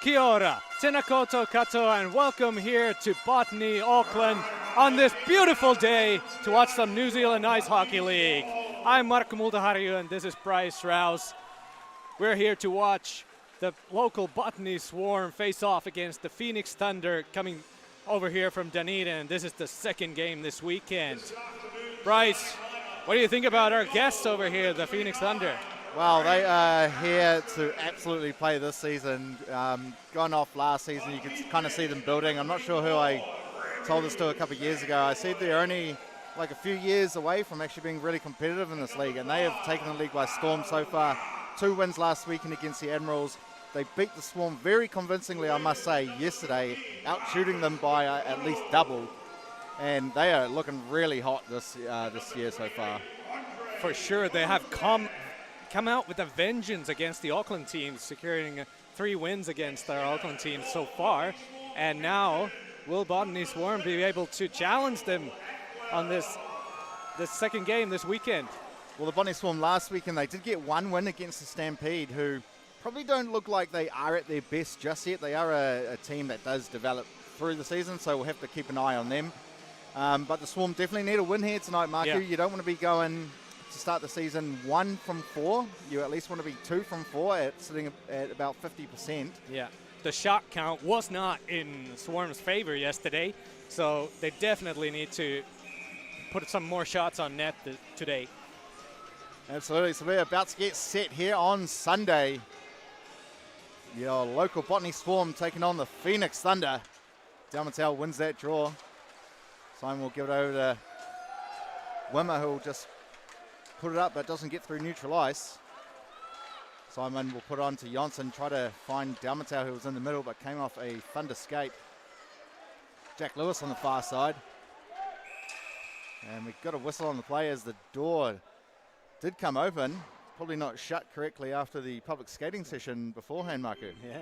Kia ora, tēnā koutou katoa, and welcome here to Botany, Auckland, on this beautiful day to watch some New Zealand Ice Hockey League. I'm Marko Multahariu, and this is Bryce Rouse. We're here to watch the local Botany Swarm face off against the Phoenix Thunder coming over here from Dunedin. This is the second game this weekend. Bryce, what do you think about our guests over here, the Phoenix Thunder? Well, they are here to absolutely play this season. Gone off last season, you could kind of see them building. I'm not sure who I told this to a couple of years ago. I said they're only like a few years away from actually being really competitive in this league, and they have taken the league by storm so far. 2 wins last weekend against the Admirals. They beat the Swarm very convincingly, I must say, yesterday, out-shooting them by at least double. And they are looking really hot this year so far. For sure, they have come out with a vengeance against the Auckland teams, securing 3 wins against our Auckland teams so far. And now, will Botany Swarm be able to challenge them on this second game this weekend? Well, the Botany Swarm last weekend, they did get 1 win against the Stampede, who probably don't look like they are at their best just yet. They are a team that does develop through the season, so we'll have to keep an eye on them. But the Swarm definitely need a win here tonight, Marku. Yeah. You don't want to be going to start the season 1 from 4. You at least want to be 2 from 4, sitting at about 50%. Yeah, the shot count was not in Swarm's favor yesterday, so they definitely need to put some more shots on net today. Absolutely. So we're about to get set here on Sunday. Your local Botany Swarm taking on the Phoenix Thunder. Dalmatau wins that draw. Simon will give it over to Wimmer, who will just put it up but doesn't get through neutral ice. Simon will put it on to Jonsson, try to find Dalmatau, who was in the middle but came off a Thunder skate. Jack Lewis on the far side. And we've got a whistle on the play as the door did come open. Probably not shut correctly after the public skating session beforehand, Marku. Yeah.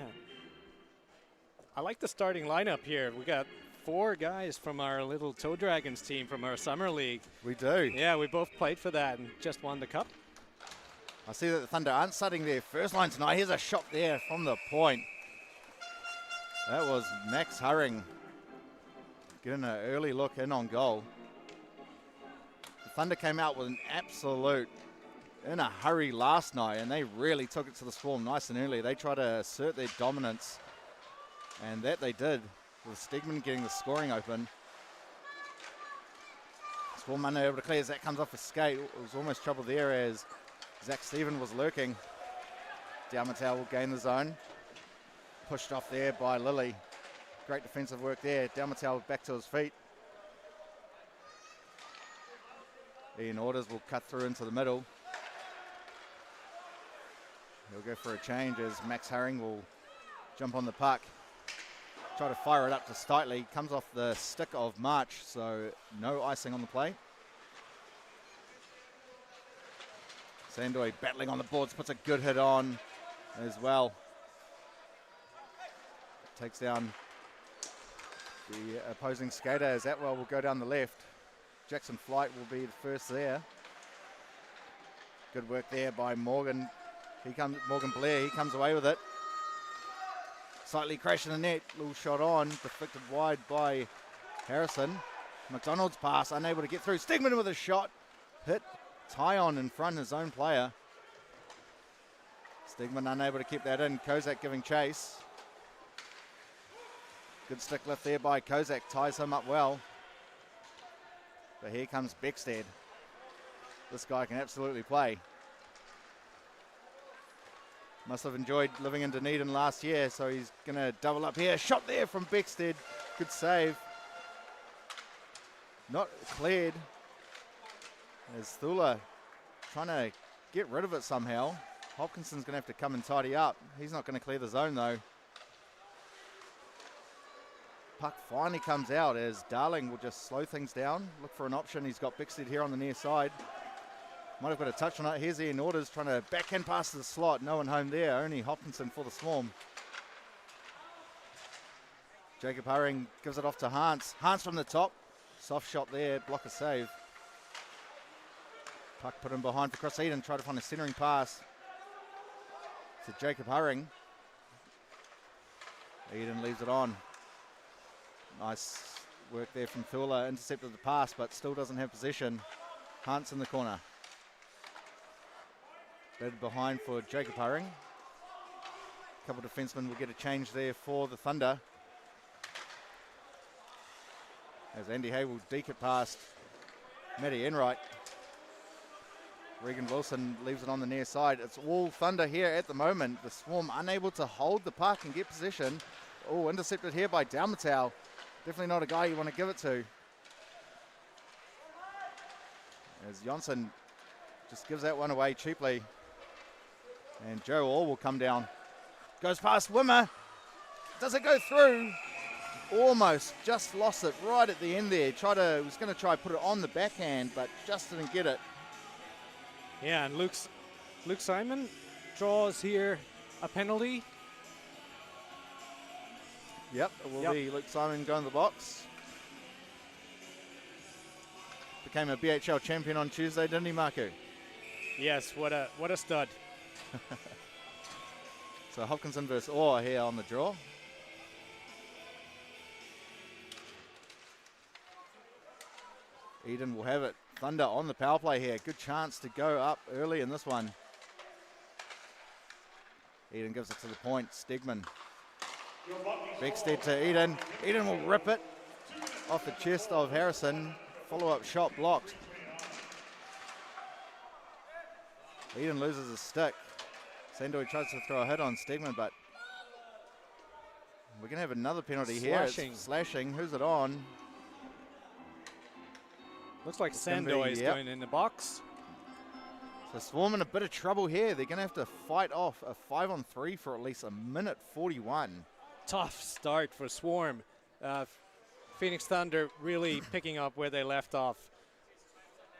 I like the starting lineup here. We got 4 guys from our little Toe Dragons team from our summer league. We do. Yeah, we both played for that and just won the cup. I see that the Thunder aren't starting their first line tonight. Here's a shot there from the point. That was Max Hurring getting an early look in on goal. The Thunder came out with an absolute in a hurry last night, and they really took it to the Swarm nice and early. They tried to assert their dominance, and that they did, with Stegman getting the scoring open. Swarm unable to clear as that comes off a skate. It was almost trouble there as Zach Stephen was lurking. Dalmatau will gain the zone. Pushed off there by Lilly. Great defensive work there. Dalmatau back to his feet. Ian Orders will cut through into the middle. He'll go for a change as Max Herring will jump on the puck. Try to fire it up to Stitley. Comes off the stick of March, so no icing on the play. Sandoy battling on the boards, puts a good hit on as well. Takes down the opposing skater as Atwell will go down the left. Jackson Flight will be the first there. Good work there by Morgan. Morgan Blair, he comes away with it. Slightly crashing the net, little shot on, deflected wide by Harrison. McDonald's pass, unable to get through. Stegman with a shot, hit Tyon in front, his own player. Stegman unable to keep that in. Kozak giving chase. Good stick lift there by Kozak, ties him up well. But here comes Beckstead. This guy can absolutely play. Must have enjoyed living in Dunedin last year, so he's going to double up here. Shot there from Beckstead. Good save. Not cleared. As Thula trying to get rid of it somehow. Hopkinson's going to have to come and tidy up. He's not going to clear the zone, though. Puck finally comes out as Darling will just slow things down. Look for an option. He's got Beckstead here on the near side. Might have got a touch on it. Here's Ian Orders trying to backhand pass to the slot. No one home there. Only Hopkinson for the Swarm. Jacob Hurring gives it off to Hans. Hans from the top. Soft shot there. Block a save. Puck put in behind for Chris Eden. Try to find a centering pass to Jacob Hurring. Eden leaves it on. Nice work there from Thula. Intercepted the pass, but still doesn't have possession. Hunt's in the corner. Batted behind for Jacob Haring. A couple of defensemen will get a change there for the Thunder. As Andy Hay will deke it past Matty Enright. Regan Wilson leaves it on the near side. It's all Thunder here at the moment. The Swarm unable to hold the puck and get possession. Oh, intercepted here by Dalmatau. Definitely not a guy you want to give it to. As Jonsson just gives that one away cheaply. And Joe Orr will come down. Goes past Wimmer. Does it go through? Almost just lost it right at the end there. Was going to try put it on the backhand, but just didn't get it. Yeah, and Luke Simon draws here a penalty. Yep, it will be Luke Simon going to the box. Became a BHL champion on Tuesday, didn't he, Marku? Yes, what a stud. So Hopkinson versus Orr here on the draw. Eden will have it. Thunder on the power play here. Good chance to go up early in this one. Eden gives it to the point. Stegman. Beckstead to Eden. Eden will rip it off the chest of Harrison. Follow-up shot blocked. Eden loses his stick. Sandoi tries to throw a hit on Stegman, but we're going to have another penalty here. It's slashing. Who's it on? Looks like Sandoi is going in the box. So Swarm in a bit of trouble here. They're going to have to fight off a 5-on-3 for at least a minute 41. Tough start for Swarm. Phoenix Thunder really picking up where they left off.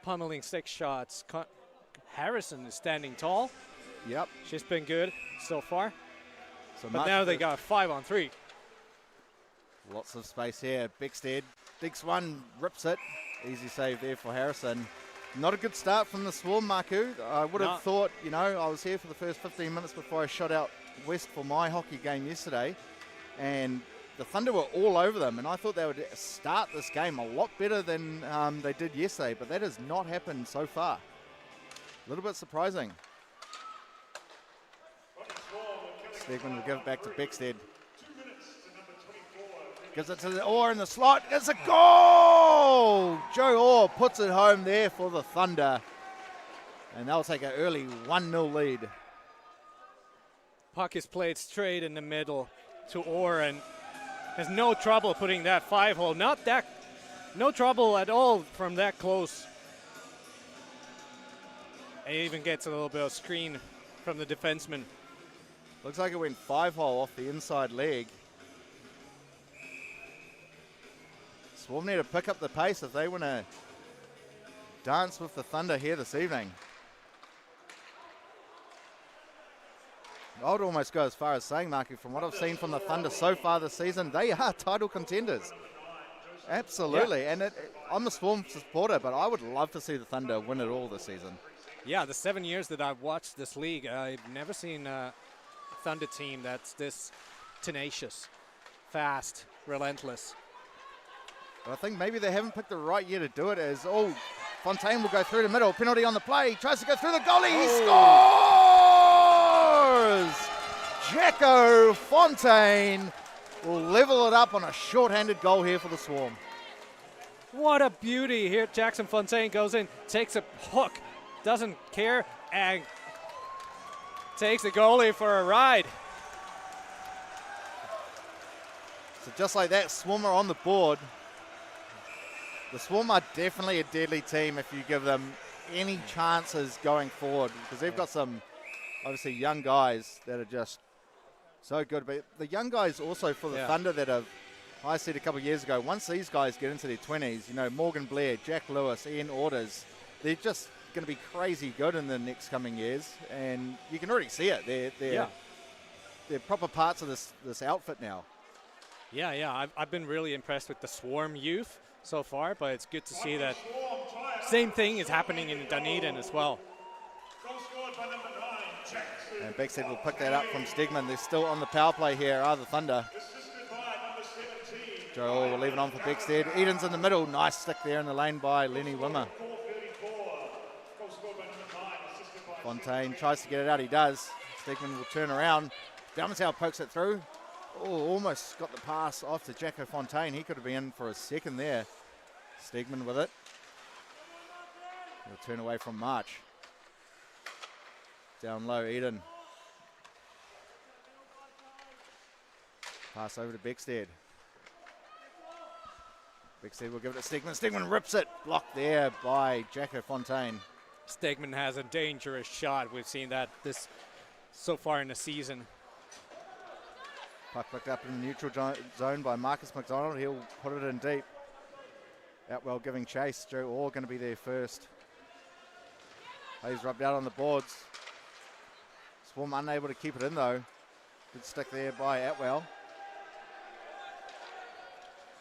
Pummeling 6 shots. Harrison is standing tall. Yep. She's been good so far. So but now they got 5-on-3. Lots of space here. Beckstead digs one, rips it. Easy save there for Harrison. Not a good start from the Swarm, Marku. I would have thought, I was here for the first 15 minutes before I shot out west for my hockey game yesterday. And the Thunder were all over them. And I thought they would start this game a lot better than they did yesterday. But that has not happened so far. A little bit surprising. Stegman will give it back to Beckstead. Gives it to the Orr in the slot. It's a goal! Joe Orr puts it home there for the Thunder. And they'll take an early 1-0 lead. Puck is played straight in the middle to Orr and has no trouble putting that 5-hole. No trouble at all from that close. And he even gets a little bit of screen from the defenseman. Looks like it went 5-hole off the inside leg. Swarm need to pick up the pace if they want to dance with the Thunder here this evening. I would almost go as far as saying, Marky, from what I've seen from the Thunder so far this season, they are title contenders. Absolutely. Yeah. And I'm a Swarm supporter, but I would love to see the Thunder win it all this season. Yeah, the 7 years that I've watched this league, I've never seen a Thunder team that's this tenacious, fast, relentless. But I think maybe they haven't picked the right year to do it as, Fontaine will go through the middle. Penalty on the play. Tries to go through the goalie. He scores! Jacko Fontaine will level it up on a short-handed goal here for the Swarm. What a beauty here. Jackson Fontaine goes in, takes a hook, doesn't care, and takes the goalie for a ride. So just like that, Swarm are on the board. The Swarm are definitely a deadly team if you give them any chances going forward, because they've got some, obviously, young guys that are just so good. But the young guys also for the Thunder that have, I said a couple of years ago, once these guys get into their 20s, Morgan Blair, Jack Lewis, Ian Orders, they're just going to be crazy good in the next coming years. And you can already see it. They're proper parts of this outfit now. Yeah. I've been really impressed with the Swarm youth so far, but it's good to see that same thing is happening in Dunedin as well. And Beckstead will pick that up from Stegman. They're still on the power play here, are the Thunder. Joe Orr will leave it on for Beckstead. Eden's in the middle. Nice stick there in the lane by Lenny Wimmer. Fontaine tries to get it out. He does. Stegman will turn around. Dalmatau pokes it through. Oh, almost got the pass off to Jacko Fontaine. He could have been in for a second there. Stegman with it. He'll turn away from March. Down low, Eden. Pass over to Beckstead. Beckstead will give it to Stegman. Stegman rips it. Blocked there by Jacko Fontaine. Stegman has a dangerous shot. We've seen that this so far in the season. Puck picked up in the neutral zone by Marcus McDonald. He'll put it in deep. Outwell giving chase. Joe Orr going to be there first. He's rubbed out on the boards. Swarm unable to keep it in though. Good stick there by Atwell.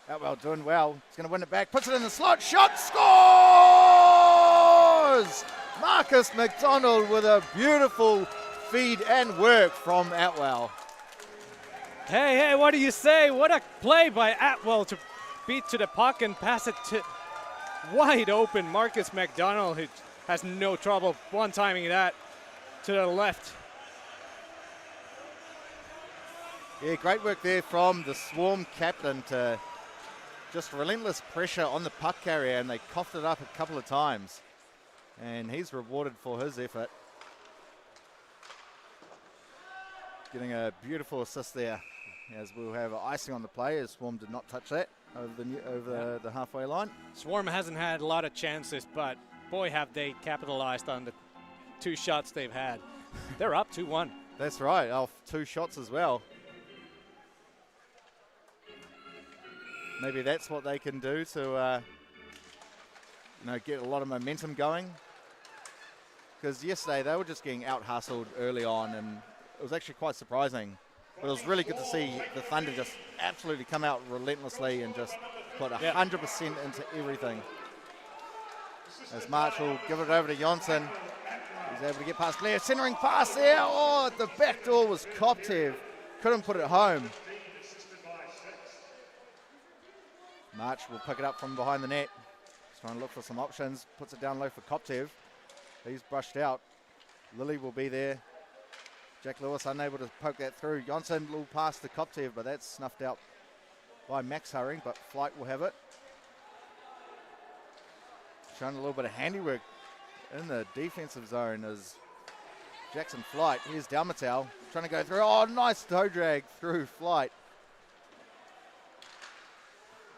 Atwell doing well. He's going to win it back. Puts it in the slot. Shot. Scores! Marcus McDonald with a beautiful feed and work from Atwell. Hey, what do you say? What a play by Atwell to beat to the puck and pass it to wide open Marcus McDonald, who has no trouble one-timing that to the left. Yeah, great work there from the Swarm captain to just relentless pressure on the puck carrier, and they coughed it up a couple of times. And he's rewarded for his effort. Getting a beautiful assist there, as we'll have icing on the play, as Swarm did not touch that over the halfway line. Swarm hasn't had a lot of chances, but boy have they capitalized on the two shots they've had. They're up 2-1. That's right, off two shots as well. Maybe that's what they can do to get a lot of momentum going. Because yesterday they were just getting out-hustled early on, and it was actually quite surprising. But it was really good to see the Thunder just absolutely come out relentlessly and just put 100% into everything. As March will give it over to Jonsson. He's able to get past Blair. Centering pass there. Oh, the back door was Koptev. Couldn't put it home. March will pick it up from behind the net. He's trying to look for some options. Puts it down low for Koptev. He's brushed out. Lilly will be there. Jack Lewis unable to poke that through. Jonsson will pass to Koptev, but that's snuffed out by Max Hurring, but Flight will have it. Showing a little bit of handiwork in the defensive zone as Jackson Flight. Here's Dalmatau trying to go through. Oh, nice toe drag through Flight.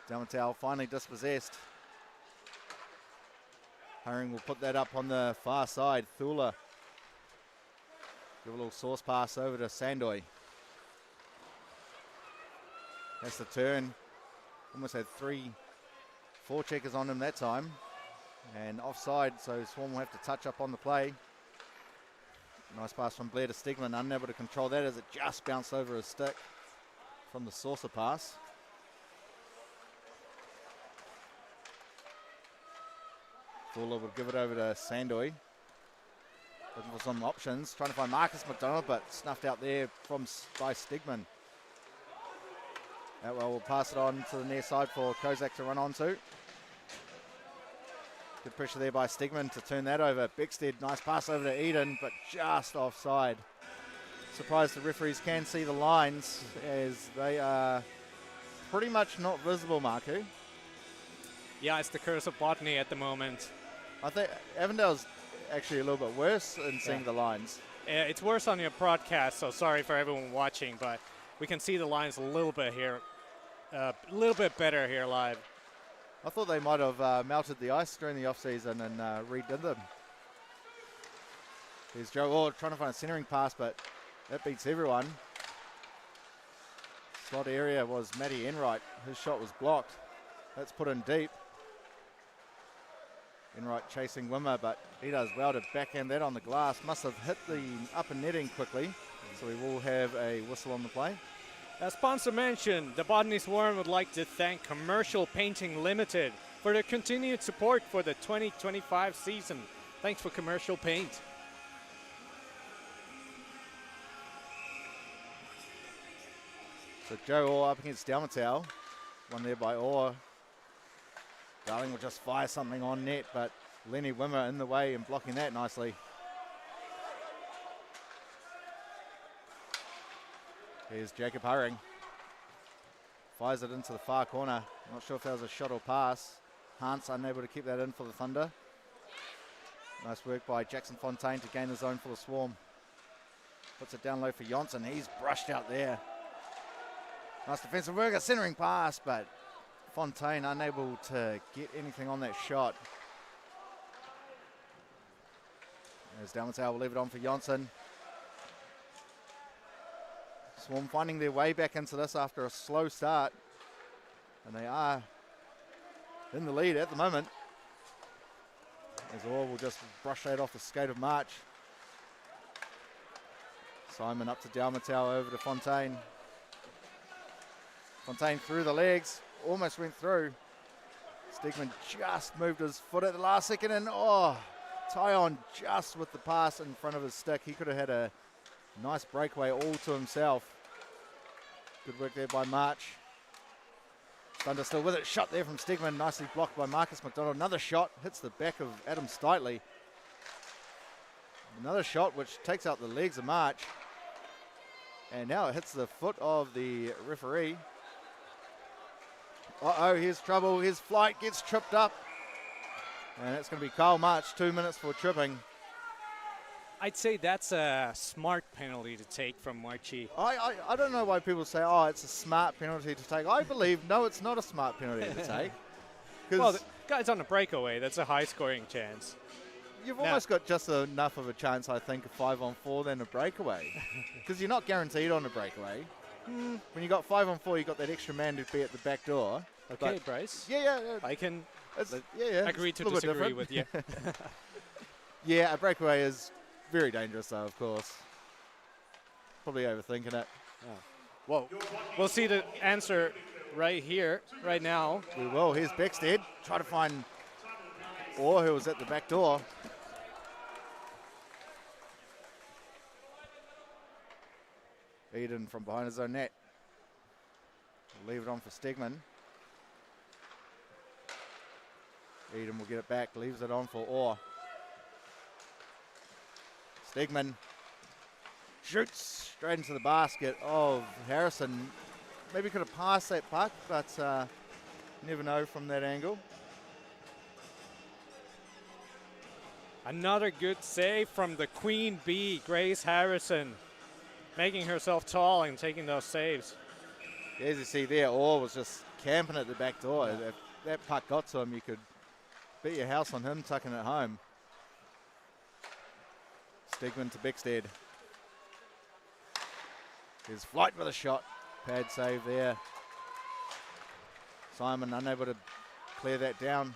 Dalmatau finally dispossessed. Hurring will put that up on the far side. Thula. Give a little source pass over to Sandoy. That's the turn. Almost had 4 checkers on him that time. And offside, so Swarm will have to touch up on the play. Nice pass from Blair to Stegman. Unable to control that as it just bounced over his stick from the saucer pass. Fuller will give it over to Sandoy. Looking for some options. Trying to find Marcus McDonald, but snuffed out there by Stegman. Atwell will pass it on to the near side for Kozak to run onto. Good pressure there by Stegman to turn that over. Beckstead, nice pass over to Eden, but just offside. Surprised the referees can see the lines as they are pretty much not visible, Marku. Yeah, it's the curse of Botany at the moment. I think Avondale's actually a little bit worse in seeing the lines. It's worse on your broadcast, so sorry for everyone watching, but we can see the lines a little bit here, a little bit better here live. I thought they might have melted the ice during the off-season and redid them. Here's Joe Orr trying to find a centering pass, but that beats everyone. Slot area was Matty Enright. His shot was blocked. That's put in deep. Enright chasing Wimmer, but he does well to backhand that on the glass. Must have hit the upper netting quickly, so we will have a whistle on the play. As sponsor mentioned, the Botany Swarm would like to thank Commercial Painting Limited for their continued support for the 2025 season. Thanks for Commercial Paint. So Joe Orr up against Dalmatau. One there by Orr. Darling will just fire something on net, but Lenny Wimmer in the way and blocking that nicely. Here's Jacob Hurring. Fires it into the far corner. Not sure if that was a shot or pass. Hans unable to keep that in for the Thunder. Nice work by Jackson Fontaine to gain the zone for the Swarm. Puts it down low for Johnson. He's brushed out there. Nice defensive work, a centering pass, but Fontaine unable to get anything on that shot. As Dalmatau will leave it on for Johnson. Swarm finding their way back into this after a slow start. And they are in the lead at the moment. As Orr will just brush that off the skate of March. Simon up to Dalmatau, over to Fontaine. Fontaine through the legs, almost went through. Stegman just moved his foot at the last second, and Tyon just with the pass in front of his stick. He could have had a nice breakaway all to himself. Good work there by March. Thunder still with it. Shot there from Stegman. Nicely blocked by Marcus McDonald. Another shot hits the back of Adam Steitley. Another shot which takes out the legs of March. And now it hits the foot of the referee. Uh-oh, here's trouble. His flight gets tripped up. And it's going to be Kyle March, 2 minutes for tripping. I'd say that's a smart penalty to take from Marchie. I don't know why people say, oh, it's a smart penalty to take. I believe, no, it's not a smart penalty to take. Well, the guy's on a breakaway. That's a high-scoring chance. You've almost got just enough of a chance, I think, of 5-on-4 than a breakaway. Because you're not guaranteed on a breakaway. When you got 5-on-4, you got that extra man to be at the back door. Okay, but Bryce. Yeah. I can agree to disagree disagree with you. Yeah, a breakaway is very dangerous, though, of course. Probably overthinking it. Whoa. We'll see the answer right here, right now. We will. Here's Beckstead. Try to find Orr, who was at the back door. Eden from behind his own net. Leave it on for Stegman. Eden will get it back, leaves it on for Orr. Stegman shoots straight into the basket of Harrison. Maybe could have passed that puck, but never know from that angle. Another good save from the Queen Bee, Grace Harrison, making herself tall and taking those saves. As you see there, Orr was just camping at the back door. If that puck got to him, you could bet your house on him tucking it home. Stegman to Beckstead. His flight with a shot. Pad save there. Simon unable to clear that down.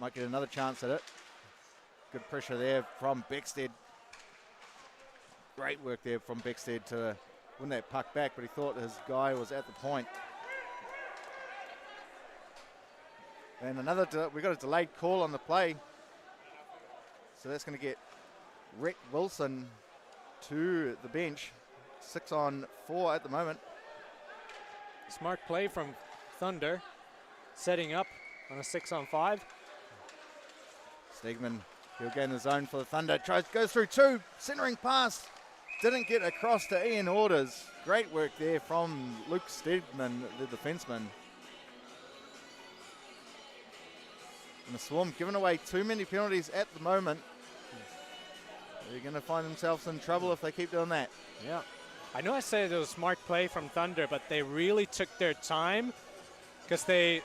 Might get another chance at it. Good pressure there from Beckstead. Great work there from Beckstead to win that puck back, but he thought his guy was at the point. And we got a delayed call on the play. So that's going to get Rick Wilson to the bench. 6-on-4 at the moment. Smart play from Thunder, setting up on a 6-on-5. Stegman, he'll gain the zone for the Thunder. Goes through two, centering pass. Didn't get across to Ian Orders. Great work there from Luke Stegman, the defenseman. And the Swarm giving away too many penalties at the moment. They're going to find themselves in trouble if they keep doing that. Yeah. I know I said it was a smart play from Thunder, but they really took their time because the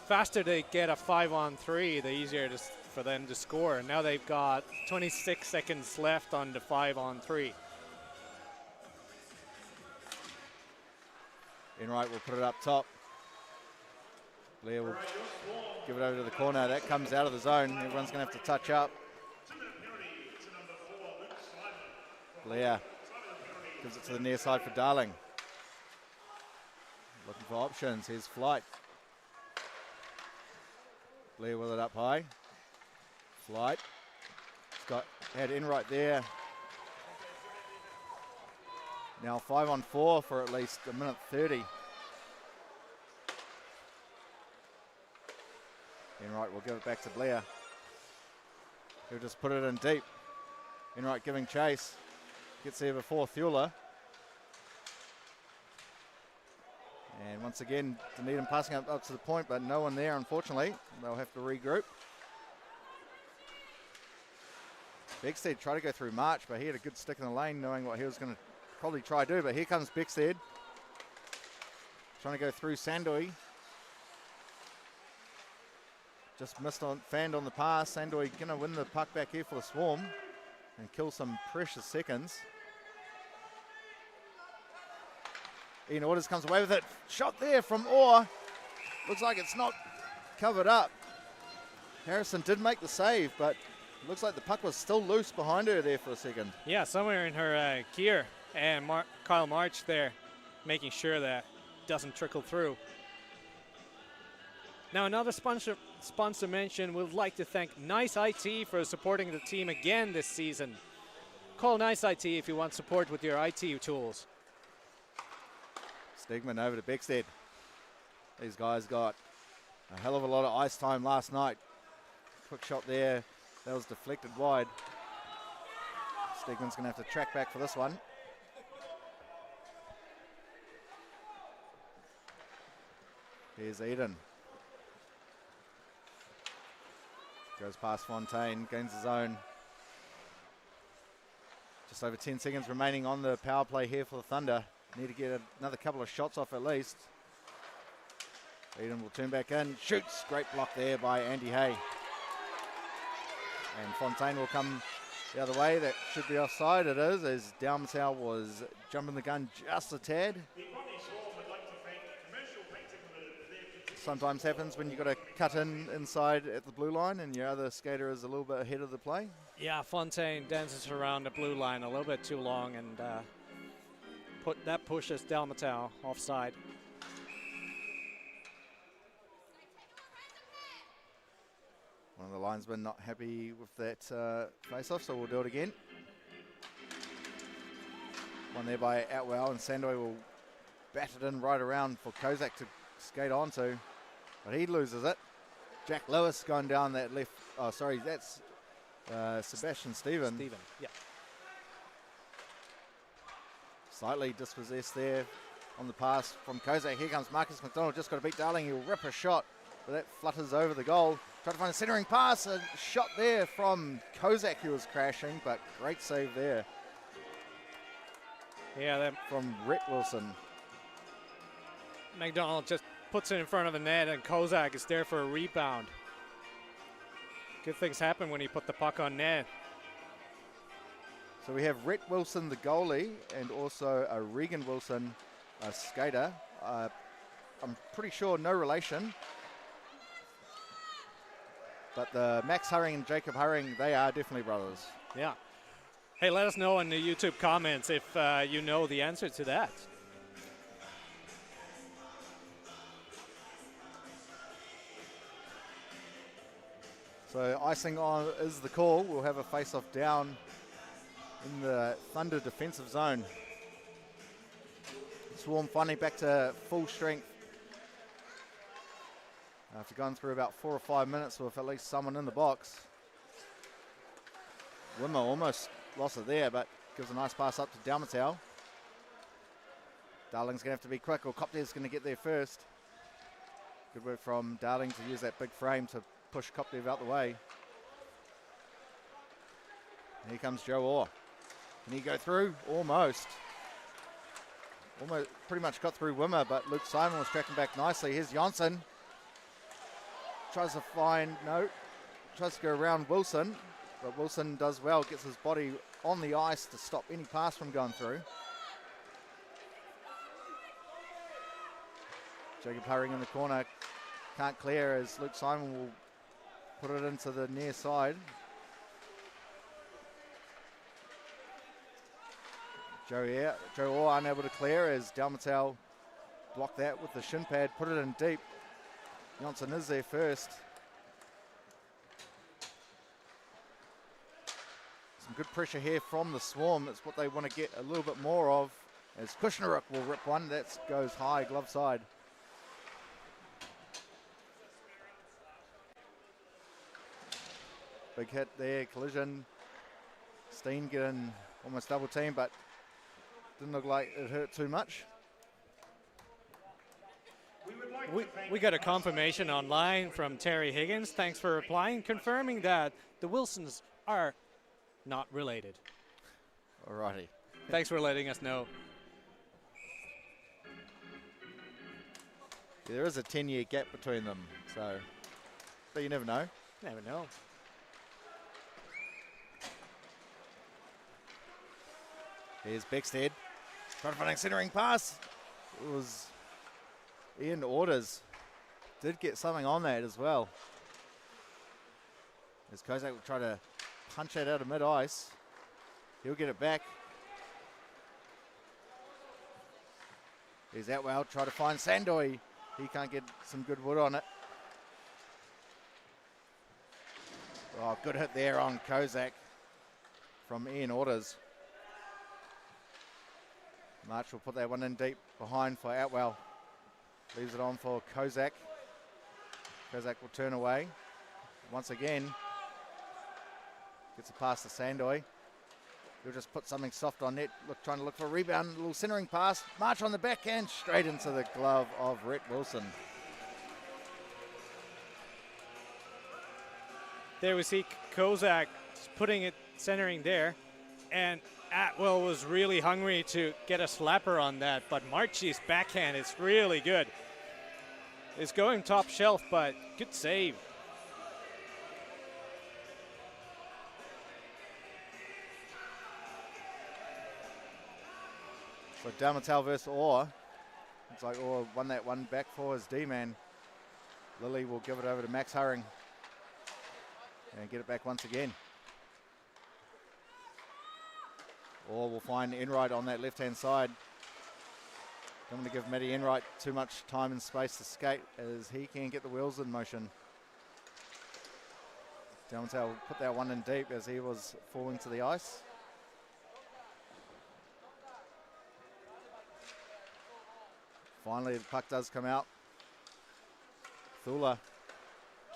faster they get a 5-on-3, the easier it is for them to score. And now they've got 26 seconds left on the 5-on-3. Enright will put it up top. Blair will give it over to the corner. That comes out of the zone. Everyone's going to have to touch up. Blair gives it to the near side for Darling. Looking for options. Here's Flight. Blair with it up high. Flight. Had Enright there. Now 5-on-4 for at least a minute 30. Enright will give it back to Blair. He'll just put it in deep. Enright giving chase. Gets there before Thula. And once again, Dunedin passing up to the point, but no one there, unfortunately. They'll have to regroup. Beckstead tried to go through March, but he had a good stick in the lane, knowing what he was going to probably try to do. But here comes Beckstead. Trying to go through Sandoy. Just missed on, fanned on the pass. Sandoy going to win the puck back here for the Swarm and kill some precious seconds. Ian Orders comes away with it. Shot there from Orr. Looks like it's not covered up. Harrison did make the save, but looks like the puck was still loose behind her there for a second. Yeah, somewhere in her gear. And Kyle March there making sure that doesn't trickle through. Now another sponsor mention, we'd like to thank Nice IT for supporting the team again this season. Call Nice IT if you want support with your IT tools. Stegman over to Beckstead. These guys got a hell of a lot of ice time last night. Quick shot there. That was deflected wide. Stegman's going to have to track back for this one. Here's Eden. Goes past Fontaine, gains his own. Just over 10 seconds remaining on the power play here for the Thunder. Need to get another couple of shots off at least. Eden will turn back in, shoots. Great block there by Andy Hay. And Fontaine will come the other way. That should be offside. It is, as Dalmatau was jumping the gun just a tad. Sometimes happens when you've got to cut inside at the blue line and your other skater is a little bit ahead of the play. Yeah, Fontaine dances around the blue line a little bit too long, and that pushes Dalmatau offside. One of the linesmen not happy with that face-off, so we'll do it again. One there by Atwell, and Sandoy will bat it in right around for Kozak to skate onto, but he loses it. Jack Lewis going down that left. Oh, sorry, that's Sebastian Stephen. Yeah. Slightly dispossessed there on the pass from Kozak. Here comes Marcus McDonald, just got to beat Darling. He'll rip a shot, but that flutters over the goal. Try to find a centering pass. A shot there from Kozak, who was crashing, but great save there. Yeah, that from Rhett Wilson. McDonald just puts it in front of the net, and Kozak is there for a rebound. Good things happen when you put the puck on net. So we have Rhett Wilson, the goalie, and also a Regan Wilson, a skater. I'm pretty sure no relation. But the Max Hurring and Jacob Hurring, they are definitely brothers. Yeah. Hey, let us know in the YouTube comments if you know the answer to that. So icing on is the call. We'll have a face-off down in the Thunder defensive zone. Swarm finally back to full strength. After going through about 4 or 5 minutes with at least someone in the box. Wimmer almost lost it there, but gives a nice pass up to Dalmatau. Darling's going to have to be quick, or Kopde's going to get there first. Good work from Darling to use that big frame to push Kopdev out the way. And here comes Joe Orr. Can he go through? Almost. Almost pretty much got through Wimmer, but Luke Simon was tracking back nicely. Here's Johnson. Tries to go around Wilson, but Wilson does well, gets his body on the ice to stop any pass from going through. Jacob Hurring in the corner, can't clear as Luke Simon will put it into the near side. Joe Orr unable to clear as Dalmatau blocked that with the shin pad, put it in deep. Johnson is there first. Some good pressure here from the Swarm. It's what they want to get a little bit more of. As Kushnaruk will rip one. That goes high, glove side. big hit there, collision. Steen getting almost double team, but didn't look like it hurt too much. We got a confirmation online from Terry Higgins. Thanks for replying, confirming that the Wilsons are not related. Alrighty. Thanks for letting us know. There is a 10-year gap between them, so, but you never know. Never know. Here's Beckstead. Trying to find a centering pass. It was Ian Orders. Did get something on that as well. As Kozak will try to punch that out of mid-ice. He'll get it back. Here's Atwell, try to find Sandoy. He can't get some good wood on it. Oh, good hit there on Kozak from Ian Orders. March will put that one in deep behind for Atwell. Leaves it on for Kozak. Kozak will turn away. Once again, gets a pass to Sandoy. He'll just put something soft on net, trying to look for a rebound. A little centering pass. March on the backhand, straight into the glove of Rhett Wilson. There we see Kozak putting it centering there, and Atwell was really hungry to get a slapper on that, but Marchie's backhand is really good. It's going top shelf, but good save. So Dalmatel versus Orr. Looks like Orr won that one back for his D-man. Lilly will give it over to Max Hurring and get it back once again. Orr will find Enright on that left-hand side. Don't want to give Matty Enright too much time and space to skate as he can get the wheels in motion. Dalmatel will put that one in deep as he was falling to the ice. Finally, the puck does come out. Thula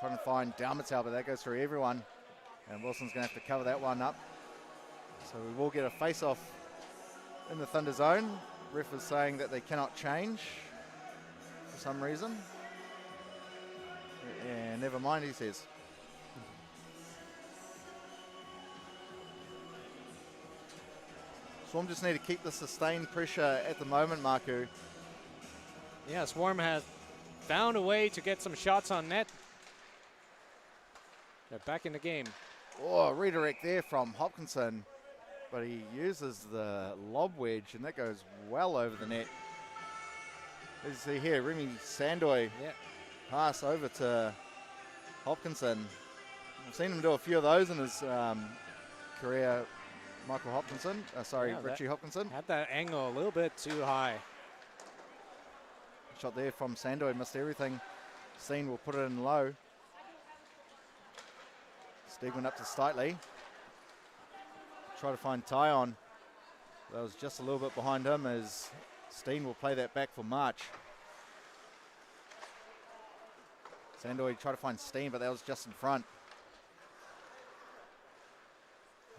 trying to find Dalmatel, but that goes through everyone. And Wilson's going to have to cover that one up. So we will get a face-off in the Thunder zone. Ref is saying that they cannot change for some reason. Yeah, never mind, he says. Swarm just need to keep the sustained pressure at the moment, Marku. Yeah, Swarm has found a way to get some shots on net. They're back in the game. Oh, redirect there from Hopkinson. But he uses the lob wedge, and that goes well over the net. As you see here, Remy Sandoy pass over to Hopkinson. I've seen him do a few of those in his career, Michael Hopkinson. Richie Hopkinson. Had that angle a little bit too high. Shot there from Sandoy, missed everything. Steen will put it in low. Stegman up to Stitley. Try to find Tyon. That was just a little bit behind him as Steen will play that back for March. Sandoy tried to find Steen, but that was just in front.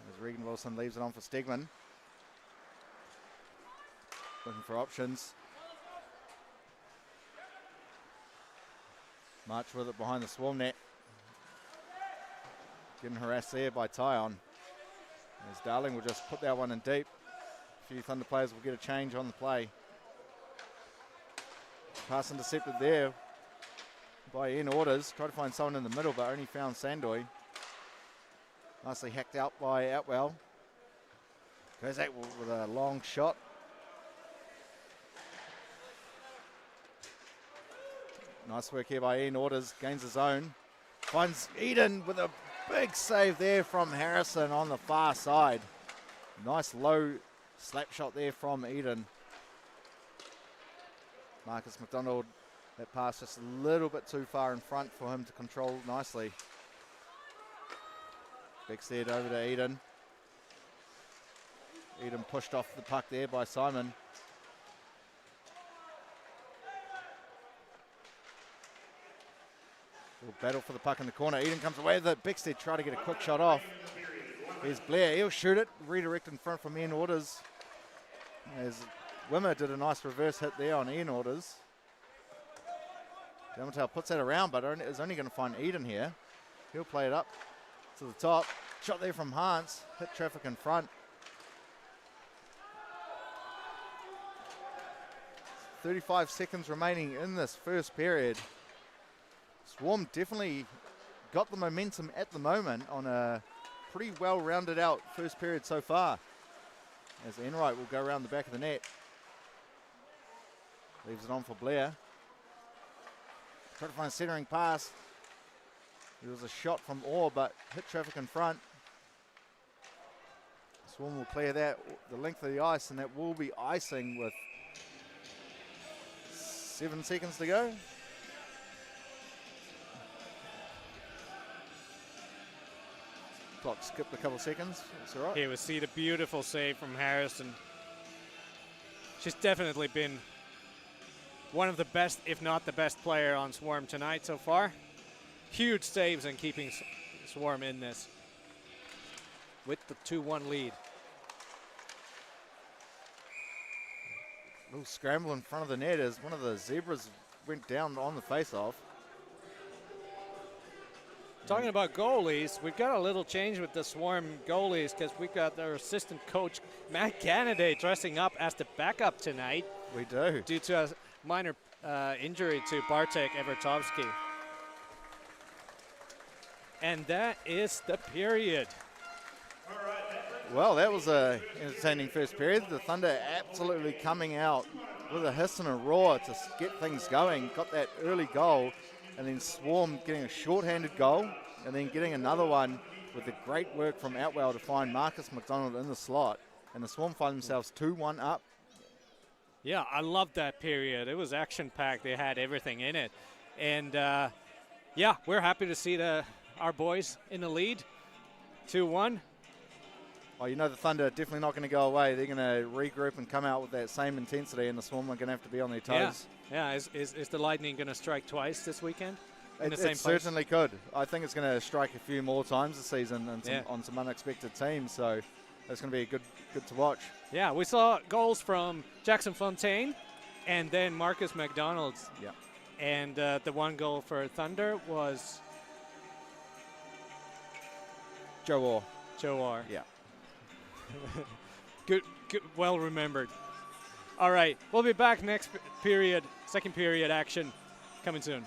As Regan Wilson leaves it on for Stegman. Looking for options. March with it behind the Swarm net. Getting harassed there by Tyon. As Darling will just put that one in deep. A few Thunder players will get a change on the play. Pass intercepted there by Ian Orders. Tried to find someone in the middle, but only found Sandoy. Nicely hacked out by Atwell. Kozak with a long shot. Nice work here by Ian Orders. Gains his own. Finds Eden with a big save there from Harrison on the far side. Nice low slap shot there from Eden. Marcus McDonald, that pass just a little bit too far in front for him to control nicely. Beckstead over to Eden. Eden pushed off the puck there by Simon. We'll battle for the puck in the corner. Eden comes away with it. Bickstead try to get a quick shot off. Here's Blair. He'll shoot it. Redirect in front from Ian Orders. As Wimmer did a nice reverse hit there on Ian Orders. Dalmatale puts that around, but is only going to find Eden here. He'll play it up to the top. Shot there from Hans. Hit traffic in front. 35 seconds remaining in this first period. Swarm definitely got the momentum at the moment on a pretty well rounded out first period so far. As Enright will go around the back of the net. Leaves it on for Blair. Try to find a centering pass. There was a shot from Orr, but hit traffic in front. Swarm will clear that the length of the ice, and that will be icing with 7 seconds to go. Clock skipped a couple of seconds. It's all right. Here we see the beautiful save from Harrison. She's definitely been one of the best, if not the best player on Swarm tonight so far. Huge saves and keeping Swarm in this with the 2-1 lead. A little scramble in front of the net as one of the Zebras went down on the face-off. Talking about goalies, we've got a little change with the Swarm goalies because we've got their assistant coach, Matt Gannaday, dressing up as the backup tonight. We do. Due to a minor injury to Bartek Evertovsky. And that is the period. Well, that was a entertaining first period. The Thunder absolutely coming out with a hiss and a roar to get things going. Got that early goal, and then Swarm getting a short-handed goal, and then getting another one with the great work from Outwell to find Marcus McDonald in the slot. And the Swarm find themselves 2-1 up. Yeah, I loved that period. It was action-packed. They had everything in it. And, yeah, we're happy to see our boys in the lead, 2-1. Oh, you know the Thunder are definitely not going to go away. They're going to regroup and come out with that same intensity, and the Swarm are going to have to be on their toes. Yeah. Is the Lightning going to strike twice this weekend? It certainly could. I think it's going to strike a few more times this season and on some unexpected teams, so it's going to be good to watch. Yeah, we saw goals from Jackson Fontaine and then Marcus McDonald. Yeah. And the one goal for Thunder was Joe Orr. Joe Orr. Yeah. Good, well remembered. All right, we'll be back next period, second period action coming soon.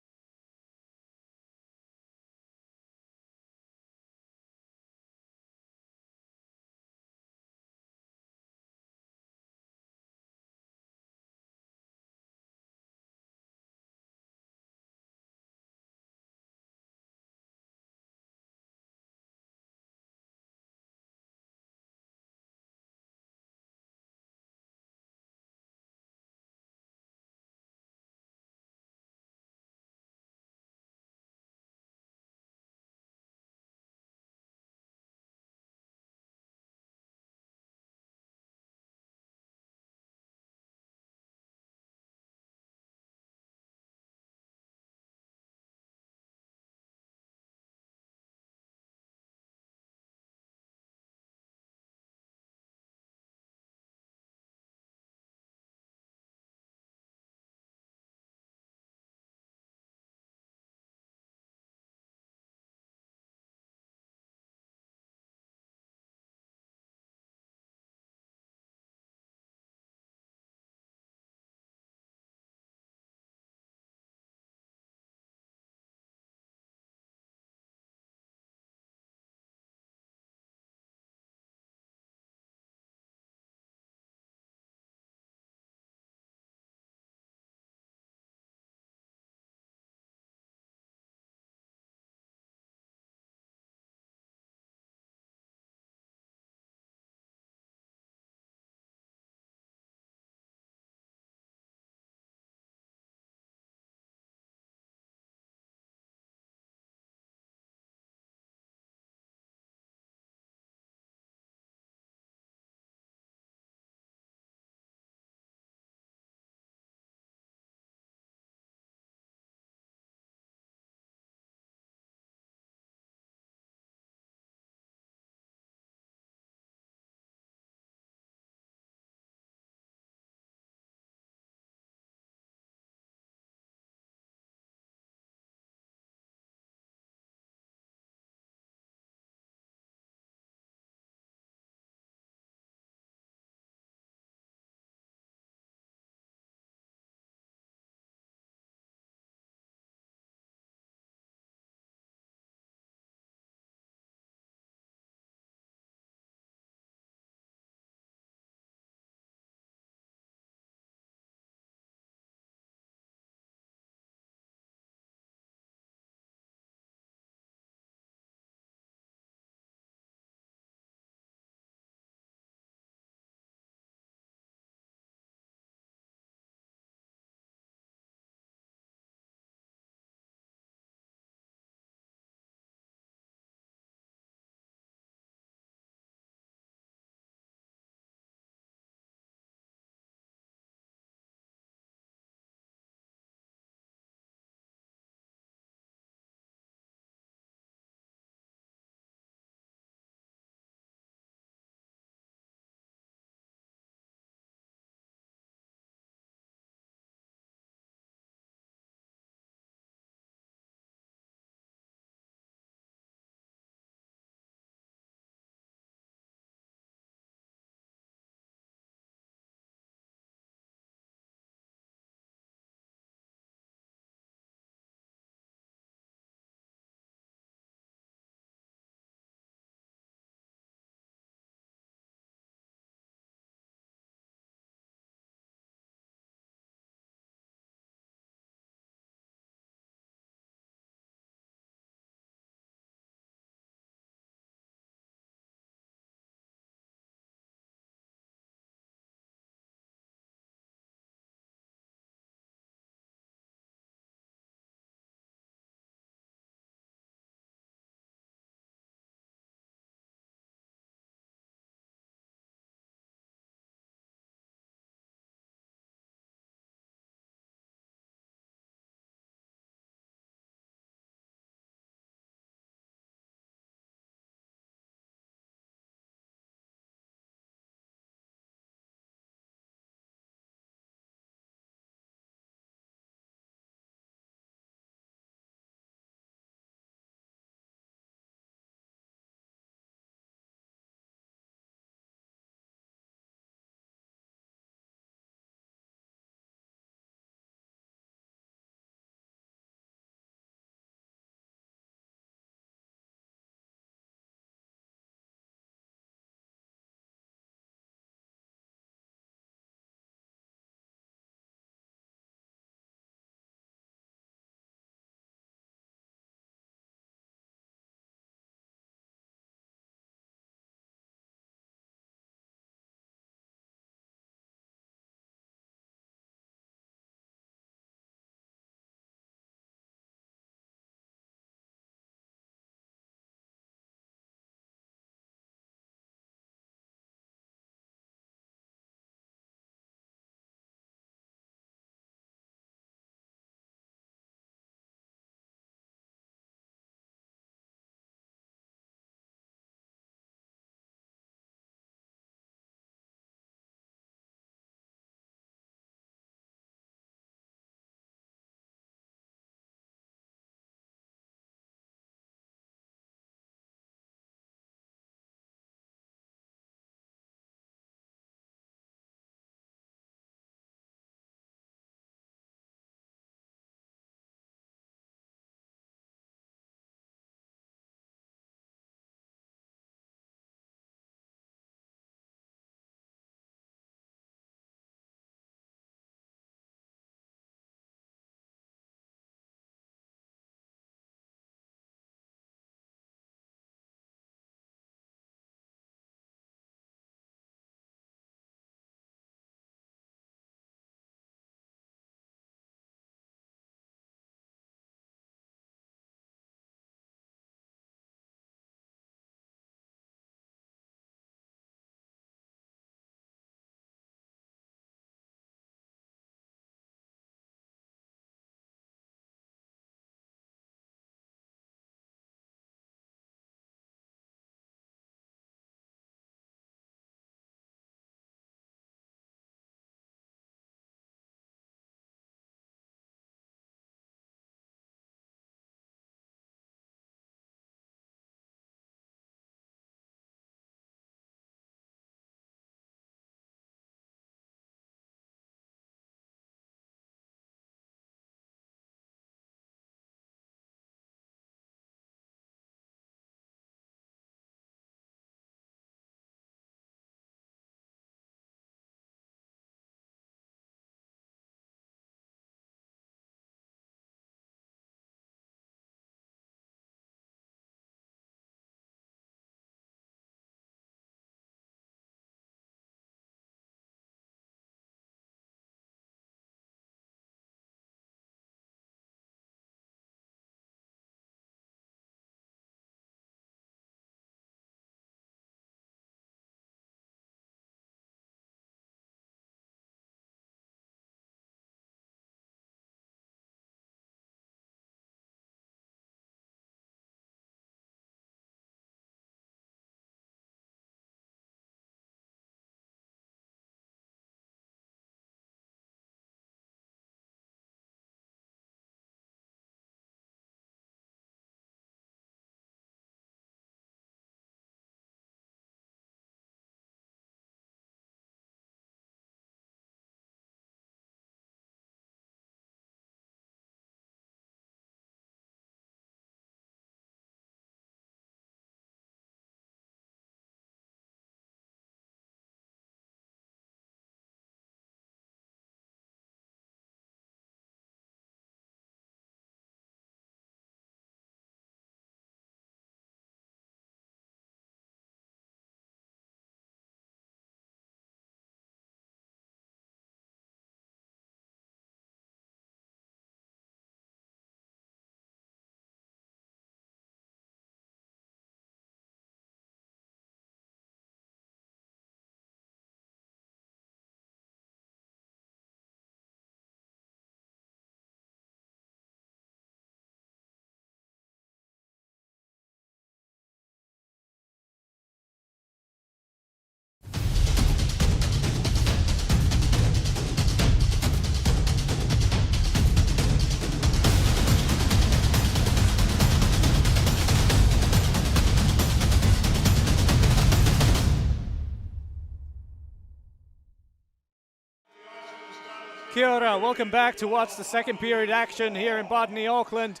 Kia ora, welcome back to watch the second period action here in Botany, Auckland.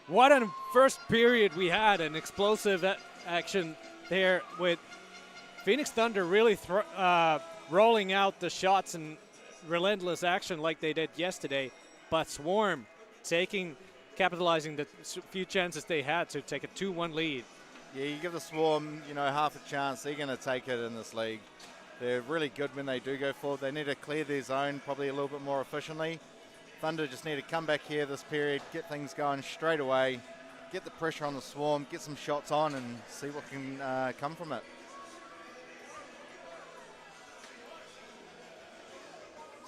What a first period we had, an explosive action there with Phoenix Thunder really rolling out the shots and relentless action like they did yesterday, but Swarm capitalizing the few chances they had to take a 2-1 lead. Yeah, you give the Swarm, half a chance, they're going to take it in this league. They're really good when they do go forward. They need to clear their zone probably a little bit more efficiently. Thunder just need to come back here this period, get things going straight away, get the pressure on the Swarm, get some shots on and see what can come from it.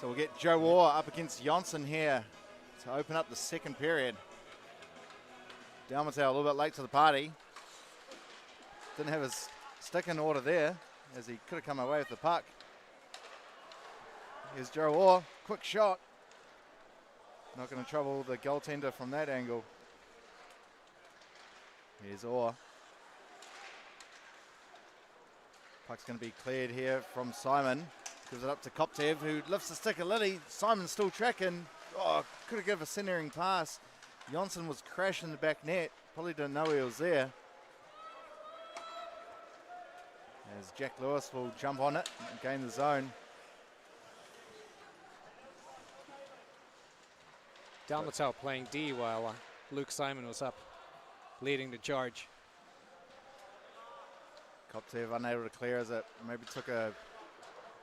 So we'll get Joe Orr up against Jonsson here to open up the second period. Dalmatau a little bit late to the party. Didn't have his stick in order there, as he could have come away with the puck. Here's Joe Orr, quick shot. Not going to trouble the goaltender from that angle. Here's Orr. Puck's going to be cleared here from Simon. Gives it up to Koptev, who lifts the stick a little. Simon's still tracking. Oh, could have given a centering pass. Jonsson was crashing the back net. Probably didn't know he was there. As Jack Lewis will jump on it and gain the zone. Dalmatau playing D while Luke Simon was up, leading the charge. Koptev unable to clear as it maybe took a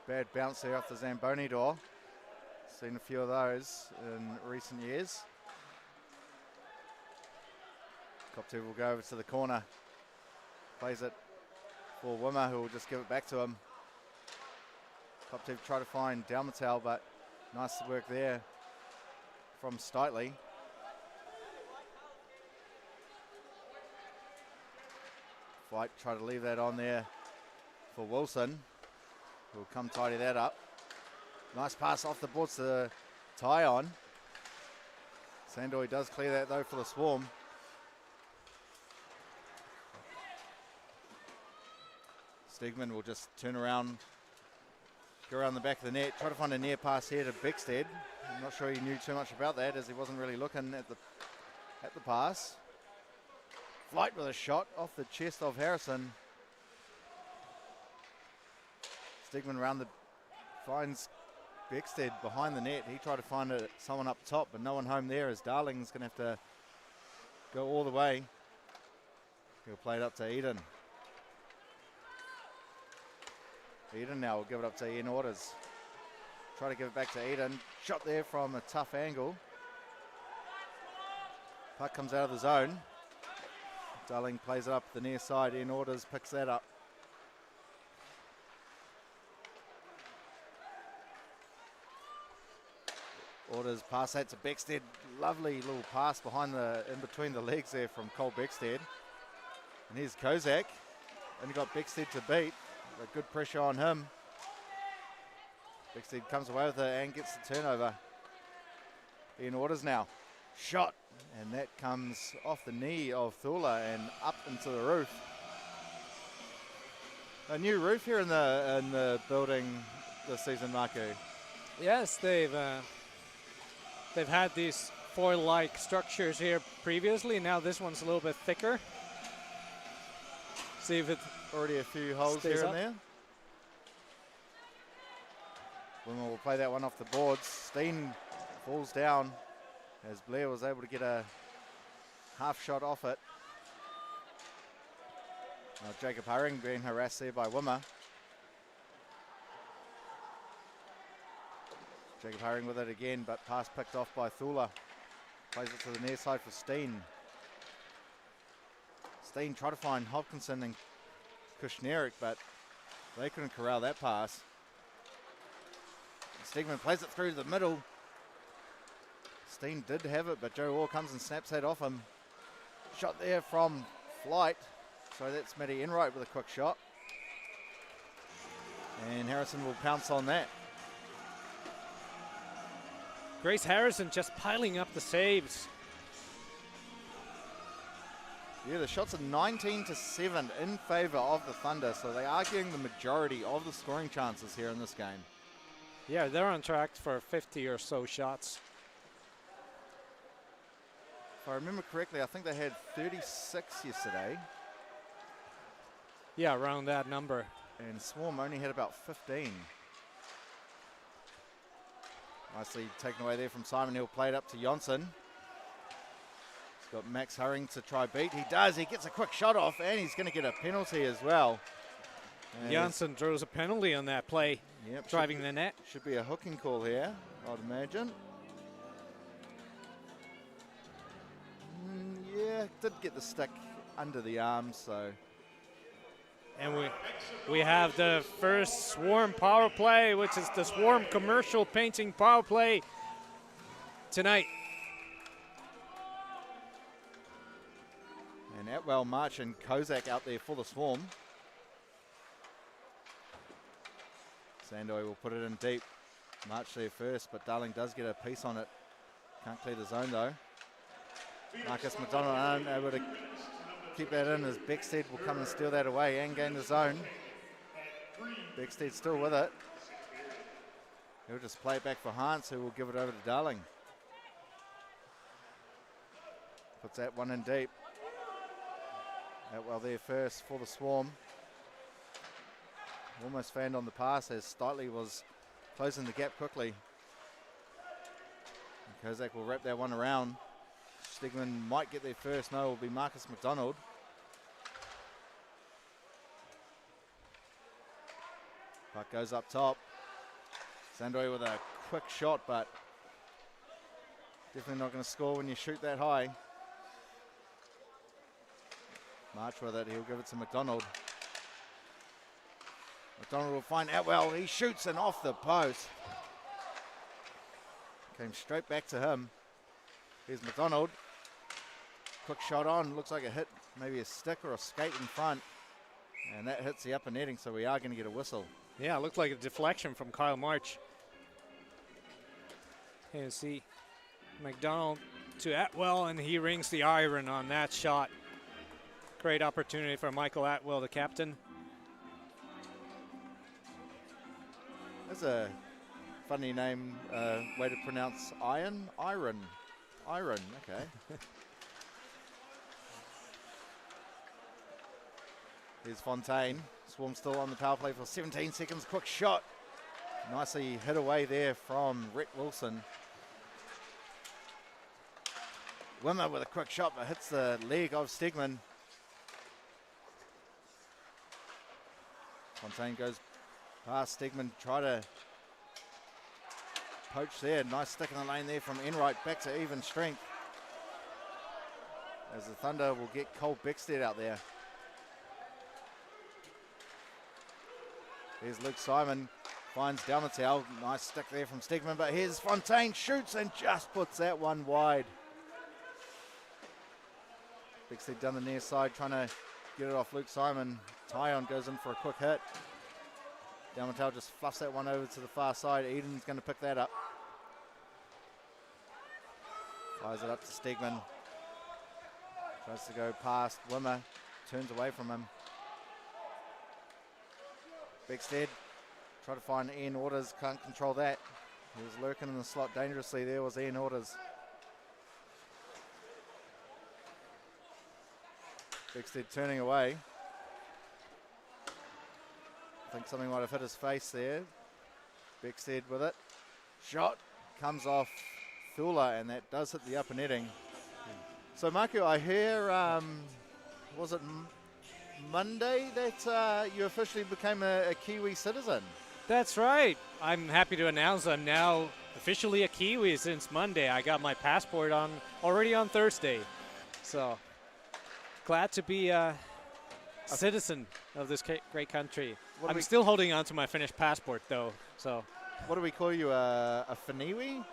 bad bounce there off the Zamboni door. Seen a few of those in recent years. Koptev will go over to the corner. Plays it for Wimmer, who will just give it back to him. Koptev try to find Dalmatau, but nice work there from Steitley. Fight, try to leave that on there for Wilson. Who'll come tidy that up. Nice pass off the boards to Tyon. Sandoy does clear that though for the Swarm. Stegman will just turn around, go around the back of the net, try to find a near pass here to Beckstead. I'm not sure he knew too much about that, as he wasn't really looking at the pass. Flight with a shot off the chest of Harrison. Stegman finds Beckstead behind the net. He tried to find someone up top, but no one home there, as Darling's going to have to go all the way. He'll play it up to Eden. Eden now will give it up to Ian Orders. Try to give it back to Eden. Shot there from a tough angle. Puck comes out of the zone. Darling plays it up the near side. Ian Orders picks that up. Orders pass that to Beckstead. Lovely little pass in between the legs there from Cole Beckstead. And here's Kozak. Only got Beckstead to beat. But good pressure on him. Beckstead comes away with it and gets the turnover. Ian Orders now. Shot. And that comes off the knee of Thula and up into the roof. A new roof here in the building this season, Marco. Yes, they've had these foil-like structures here previously. Now this one's a little bit thicker. See if it already a few holes here and there. Wimmer will play that one off the boards. Steen falls down as Blair was able to get a half shot off it. Now Jacob Herring being harassed there by Wimmer. Jacob Herring with it again, but pass picked off by Thula. Plays it to the near side for Steen. Steen tried to find Hopkinson and Kushnerik, but they couldn't corral that pass. Stegman plays it through the middle. Steen did have it, but Joe Orr comes and snaps that off him. Shot there from Flight. So that's Matty Enright with a quick shot. And Harrison will pounce on that. Grace Harrison just piling up the saves. Yeah, the shots are 19-7 in favour of the Thunder, so they are getting the majority of the scoring chances here in this game. Yeah, they're on track for 50 or so shots. If I remember correctly, I think they had 36 yesterday. Yeah, around that number. And Swarm only had about 15. Nicely taken away there from Simon. He'll play it up to Jonsson. He's got Max Hurring to try beat. He does. He gets a quick shot off, and he's going to get a penalty as well. Jonsson throws a penalty on that play, driving the net. Should be a hooking call here, I'd imagine. Yeah, did get the stick under the arm, so. And we have the first Swarm power play, which is the Swarm commercial painting power play tonight. And Atwell, March, and Kozak out there for the Swarm. Sandoy will put it in deep. March there first, but Darling does get a piece on it. Can't clear the zone though. Marcus McDonald unable to keep that in as Beckstead will come and steal that away and gain the zone. Beckstead still with it. He'll just play it back for Hans, who will give it over to Darling. Puts that one in deep. Atwell there first for the Swarm. Almost fanned on the pass as Stitley was closing the gap quickly. And Kozak will wrap that one around. Stegman might get there first. No, it will be Marcus McDonald. Puck goes up top. Sandoy with a quick shot, but definitely not going to score when you shoot that high. March with it. He'll give it to McDonald. McDonald will find Atwell. He shoots and off the post. Came straight back to him. Here's McDonald. Quick shot on. Looks like a hit, maybe a stick or a skate in front. And that hits the upper netting, so we are going to get a whistle. Yeah, it looked like a deflection from Kyle March. Here you see McDonald to Atwell, and he rings the iron on that shot. Great opportunity for Michael Atwell, the captain. That's a funny name, way to pronounce iron. Iron, okay. Here's Fontaine. Swarm still on the power play for 17 seconds. Quick shot. Nicely hit away there from Rhett Wilson. Wimmer with a quick shot, but hits the leg of Stegman. Fontaine goes past Stegman, try to poach there. Nice stick in the lane there from Enright, back to even strength. As the Thunder will get Cole Beckstead out there. Here's Luke Simon, finds Dalmatel. Nice stick there from Stegman, but here's Fontaine, shoots and just puts that one wide. Beckstead down the near side, trying to get it off Luke Simon. Tyon goes in for a quick hit. Dalmatel just fluffs that one over to the far side. Eden's going to pick that up. Fires it up to Stegman. Tries to go past Wimmer. Turns away from him. Beckstead, try to find Ian Orders. Can't control that. He was lurking in the slot dangerously. There was Ian Orders. Beckstead turning away. I think something might have hit his face there. Beckstead with it. Shot comes off Thula, and that does hit the upper netting. So, Marco, I hear, was it Monday that you officially became a Kiwi citizen? That's right. I'm happy to announce I'm now officially a Kiwi since Monday. I got my passport already on Thursday. So, glad to be a citizen of this great country. I'm still holding on to my Finnish passport, though. So, what do we call you? A Finiwi?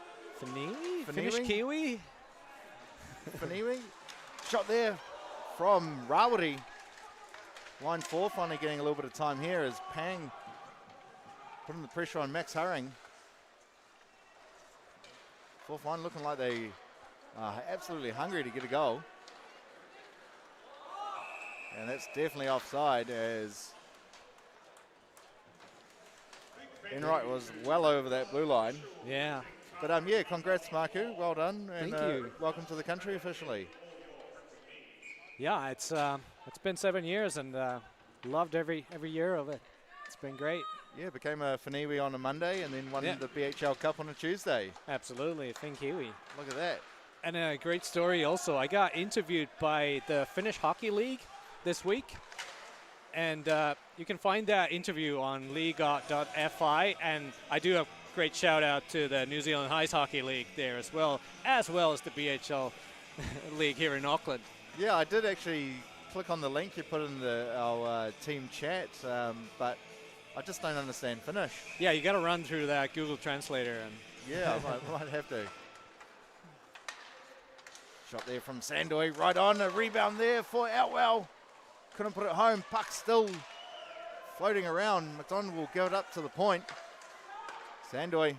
Finiwi? Finnish Kiwi? Finiwi. Shot there from Rawari. Line 4 finally getting a little bit of time here as Pang putting the pressure on Max Hurring. Fourth line looking like they are absolutely hungry to get a goal. And that's definitely offside as Enright was well over that blue line. Yeah. But yeah, congrats, Marku. Well done. And Thank you. welcome to the country officially. Yeah, it's been 7 years and loved every year of it. It's been great. Yeah, became a Whaniwi on a Monday and then won the BHL Cup on a Tuesday. Absolutely, thank you. Look at that. And a great story also. I got interviewed by the Finnish Hockey League this week. And you can find that interview on league.fi. And I do a great shout out to the New Zealand Ice Hockey League there as well as the BHL League here in Auckland. Yeah, I did actually click on the link you put in our team chat, but I just don't understand Finnish. Yeah, you got to run through that Google Translator. And yeah, I might have to. Shot there from Sandoy, right on, a rebound there for Outwell. Couldn't put it home, puck still floating around. McDonald will give it up to the point. Sandoy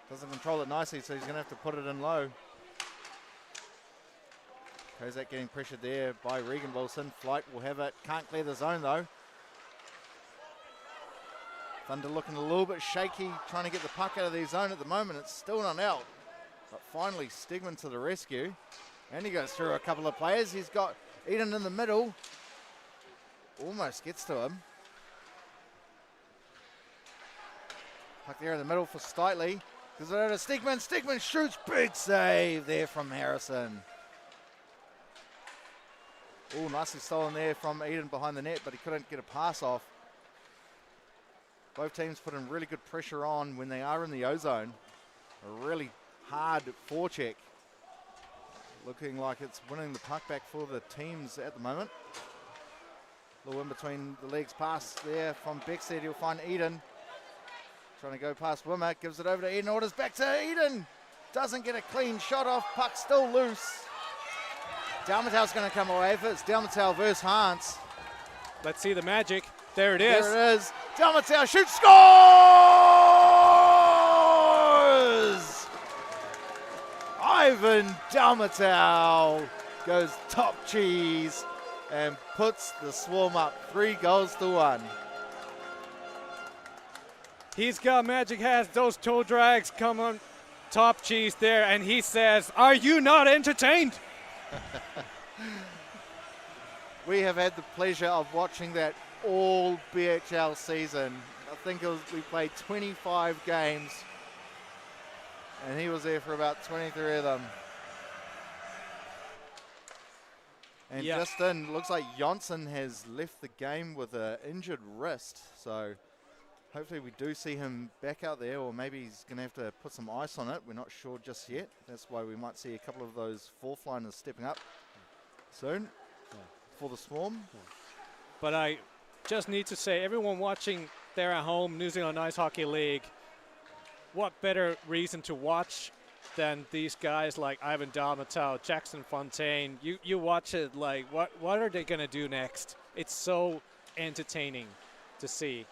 doesn't control it nicely, so he's going to have to put it in low. Kozak getting pressured there by Regan Wilson. Flight will have it, can't clear the zone though. Thunder looking a little bit shaky, trying to get the puck out of their zone at the moment. It's still not out. But finally, Stegman to the rescue. And he goes through a couple of players. He's got Eden in the middle. Almost gets to him. Puck there in the middle for Stitley. Gives it over to Stegman. Stegman shoots. Big save there from Harrison. Oh, nicely stolen there from Eden behind the net, but he couldn't get a pass off. Both teams putting really good pressure on when they are in the O-zone. A really hard forecheck. Looking like it's winning the puck back for the teams at the moment. A little in between the legs pass there from Beckstead. He'll find Eden. Trying to go past Wimmer. Gives it over to Eden. Orders back to Eden. Doesn't get a clean shot off. Puck still loose. Dalmatow's going to come away with it. It's Dalmatow versus Hans. let's see the magic. There it is. There it is. Dalmatow shoots, scores! Ivan Dalmatow goes top cheese and puts the Swarm up 3-1. He's got magic hands. Those toe drags come on top cheese there, and he says, "Are you not entertained?" We have had the pleasure of watching that all BHL season. I think we played 25 games, and he was there for about 23 of them. And yeah. just in, looks like Jonsson has left the game with an injured wrist, so hopefully we do see him back out there, or maybe he's going to have to put some ice on it. We're not sure just yet. That's why we might see a couple of those fourth liners stepping up soon for the Swarm. But I just need to say, everyone watching there at home, New Zealand Ice Hockey League, what better reason to watch than these guys like Ivan Dalmatow, Jackson Fontaine. You watch it like, what are they going to do next? It's so entertaining to see.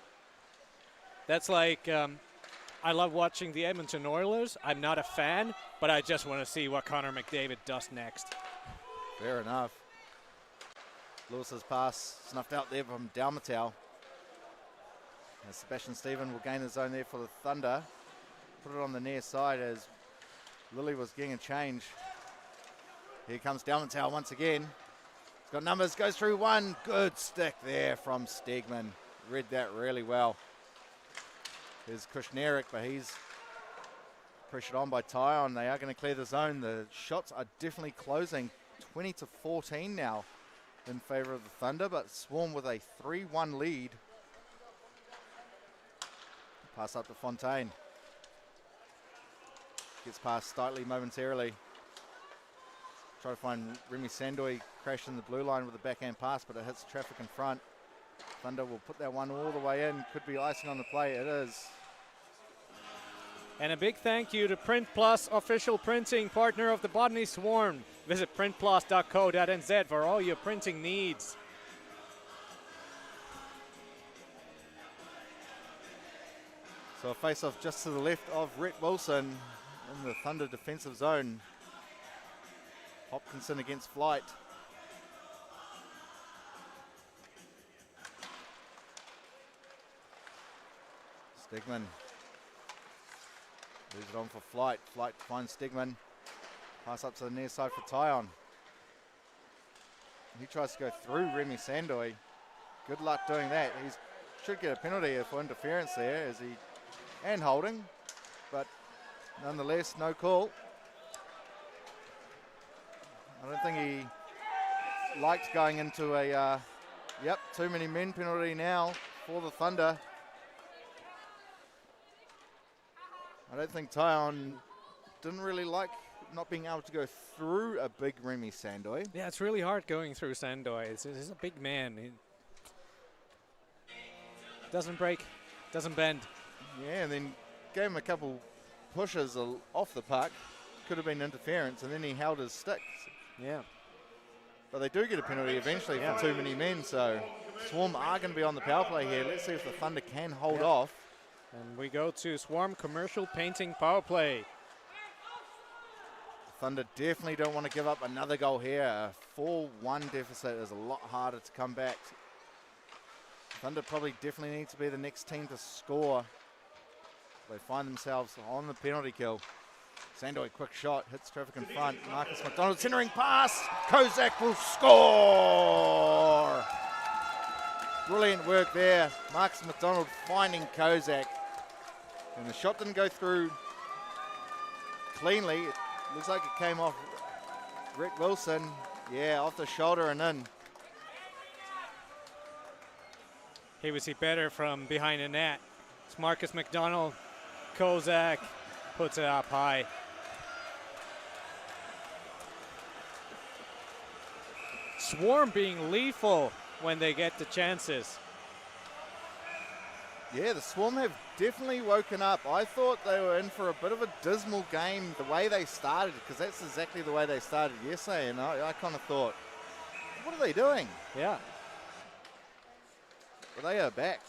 That's like, I love watching the Edmonton Oilers. I'm not a fan, but I just want to see what Connor McDavid does next. Fair enough. Lewis's pass snuffed out there from Dalmatow. And Sebastian Stephen will gain the zone there for the Thunder. Put it on the near side as Lilly was getting a change. Here comes Dalmatow once again. He's got numbers, goes through one. Good stick there from Stegman. Read that really well. There's Kushnerek, but he's pressured on by Tyon. They are going to clear the zone. The shots are definitely closing. 20-14 now in favor of the Thunder, but Swarm with a 3-1 lead. Pass up to Fontaine. Gets past Stitley momentarily. Try to find Remy Sandoy crashing the blue line with a backhand pass, but it hits traffic in front. Thunder will put that one all the way in. Could be icing on the play. It is. And a big thank you to Print Plus, official printing partner of the Botany Swarm. Visit printplus.co.nz for all your printing needs. So a face-off just to the left of Rhett Wilson in the Thunder defensive zone. Hopkinson against Flight. Stegman moves it on for Flight. Flight finds Stegman. Pass up to the near side for Tyon. He tries to go through Remy Sandoy. Good luck doing that. He should get a penalty for interference there, and holding, but nonetheless, no call. I don't think he liked going into a, too many men penalty now for the Thunder. I don't think Tyon didn't really like not being able to go through a big Remy Sandoy. Yeah, it's really hard going through Sandoy. He's a big man. He doesn't break, doesn't bend. Yeah, and then gave him a couple pushes off the puck. Could have been interference, and then he held his sticks. Yeah. But they do get a penalty eventually for too many men, so Swarm are going to be on the power play here. Let's see if the Thunder can hold off. And we go to Swarm commercial painting power play. Thunder definitely don't want to give up another goal here. A 4-1 deficit is a lot harder to come back. Thunder probably definitely need to be the next team to score. They find themselves on the penalty kill. Sandoy, quick shot, hits traffic in front. Marcus McDonald, centering pass. Kozak will score. Brilliant work there. Marcus McDonald finding Kozak. And the shot didn't go through cleanly. It looks like it came off Rick Wilson. Yeah, off the shoulder and in. Here we see better from behind the net. It's Marcus McDonald. Kozak puts it up high. Swarm being lethal when they get the chances. Yeah, the Swarm have definitely woken up. I thought they were in for a bit of a dismal game the way they started, because that's exactly the way they started yesterday, and I kind of thought, what are they doing? Yeah. But they are back.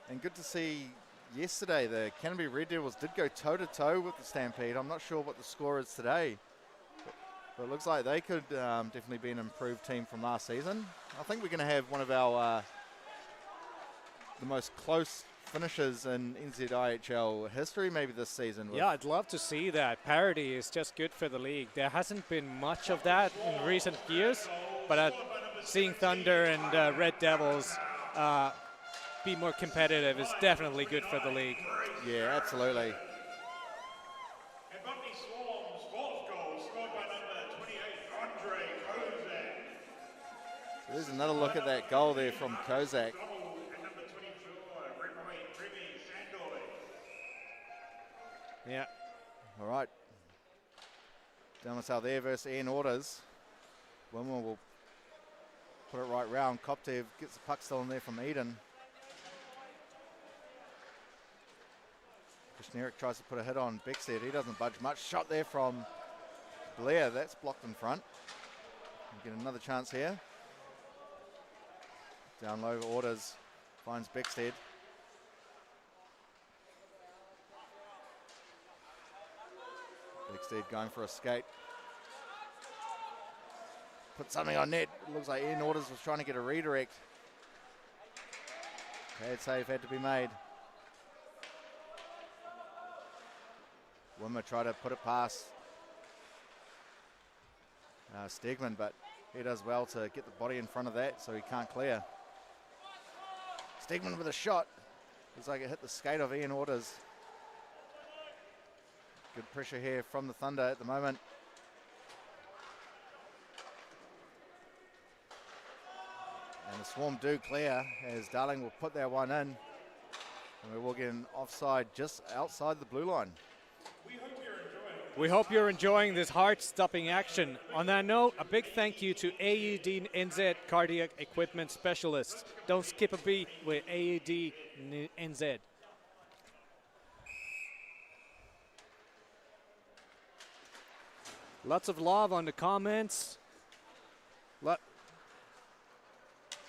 And good to see yesterday the Canterbury Red Devils did go toe-to-toe with the Stampede. I'm not sure what the score is today, but it looks like they could definitely be an improved team from last season. I think we're going to have one of our the most close finishes in NZIHL history maybe this season. Yeah, I'd love to see that. Parity is just good for the league. There hasn't been much of that in recent years, but seeing Thunder and Red Devils be more competitive is definitely good for the league. Yeah, absolutely. And Botany Swarm's fourth goal scored by number 28, Andre Kozak. So there's another look at that goal there from Kozak. And number 24, Remy Sandoy. Yeah. All right. Dalmas out there versus Ian Orders. Wilmer will put it right round. Koptev gets the puck still in there from Eden. Krishnerik tries to put a hit on Beckstead. He doesn't budge much. Shot there from Blair. That's blocked in front. We'll get another chance here. Down low, Orders finds Beckstead. Beckstead going for a skate. Put something on net. It looks like Ian Orders was trying to get a redirect. Bad save had to be made. Wimmer tried to put it past Stegman, but he does well to get the body in front of that so he can't clear. Stegman with a shot. Looks like it hit the skate of Ian Orders. Good pressure here from the Thunder at the moment. And the Swarm do clear as Darling will put that one in. And we will get an offside just outside the blue line. We hope you're enjoying this heart-stopping action. On that note, a big thank you to AED NZ Cardiac Equipment Specialists. Don't skip a beat with AED NZ. Lots of love on the comments.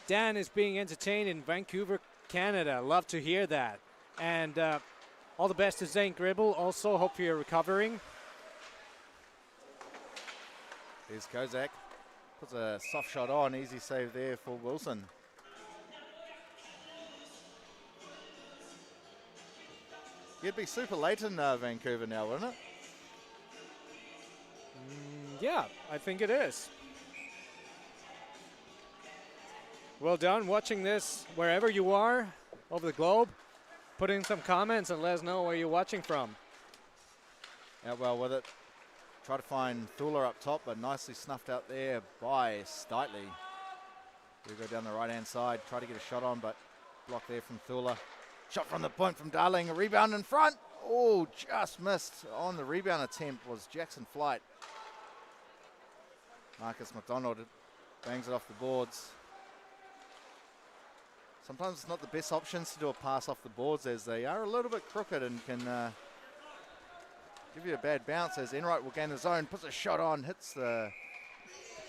Dan is being entertained in Vancouver, Canada. Love to hear that. And all the best to Zane Gribble. Also, hope you're recovering. Here's Kozak. Puts a soft shot on. Easy save there for Wilson. You'd be super late in Vancouver now, wouldn't it? Yeah, I think it is. Well done watching this wherever you are over the globe. Put in some comments and let us know where you're watching from. Out well with it. Try to find Thula up top, but nicely snuffed out there by Stitley. We go down the right-hand side, try to get a shot on, but block there from Thula. Shot from the point from Darling, a rebound in front. Oh, just missed on the rebound attempt was Jackson Flight. Marcus McDonald bangs it off the boards. Sometimes it's not the best options to do a pass off the boards as they are a little bit crooked and can give you a bad bounce as Enright will gain the zone, puts a shot on, hits the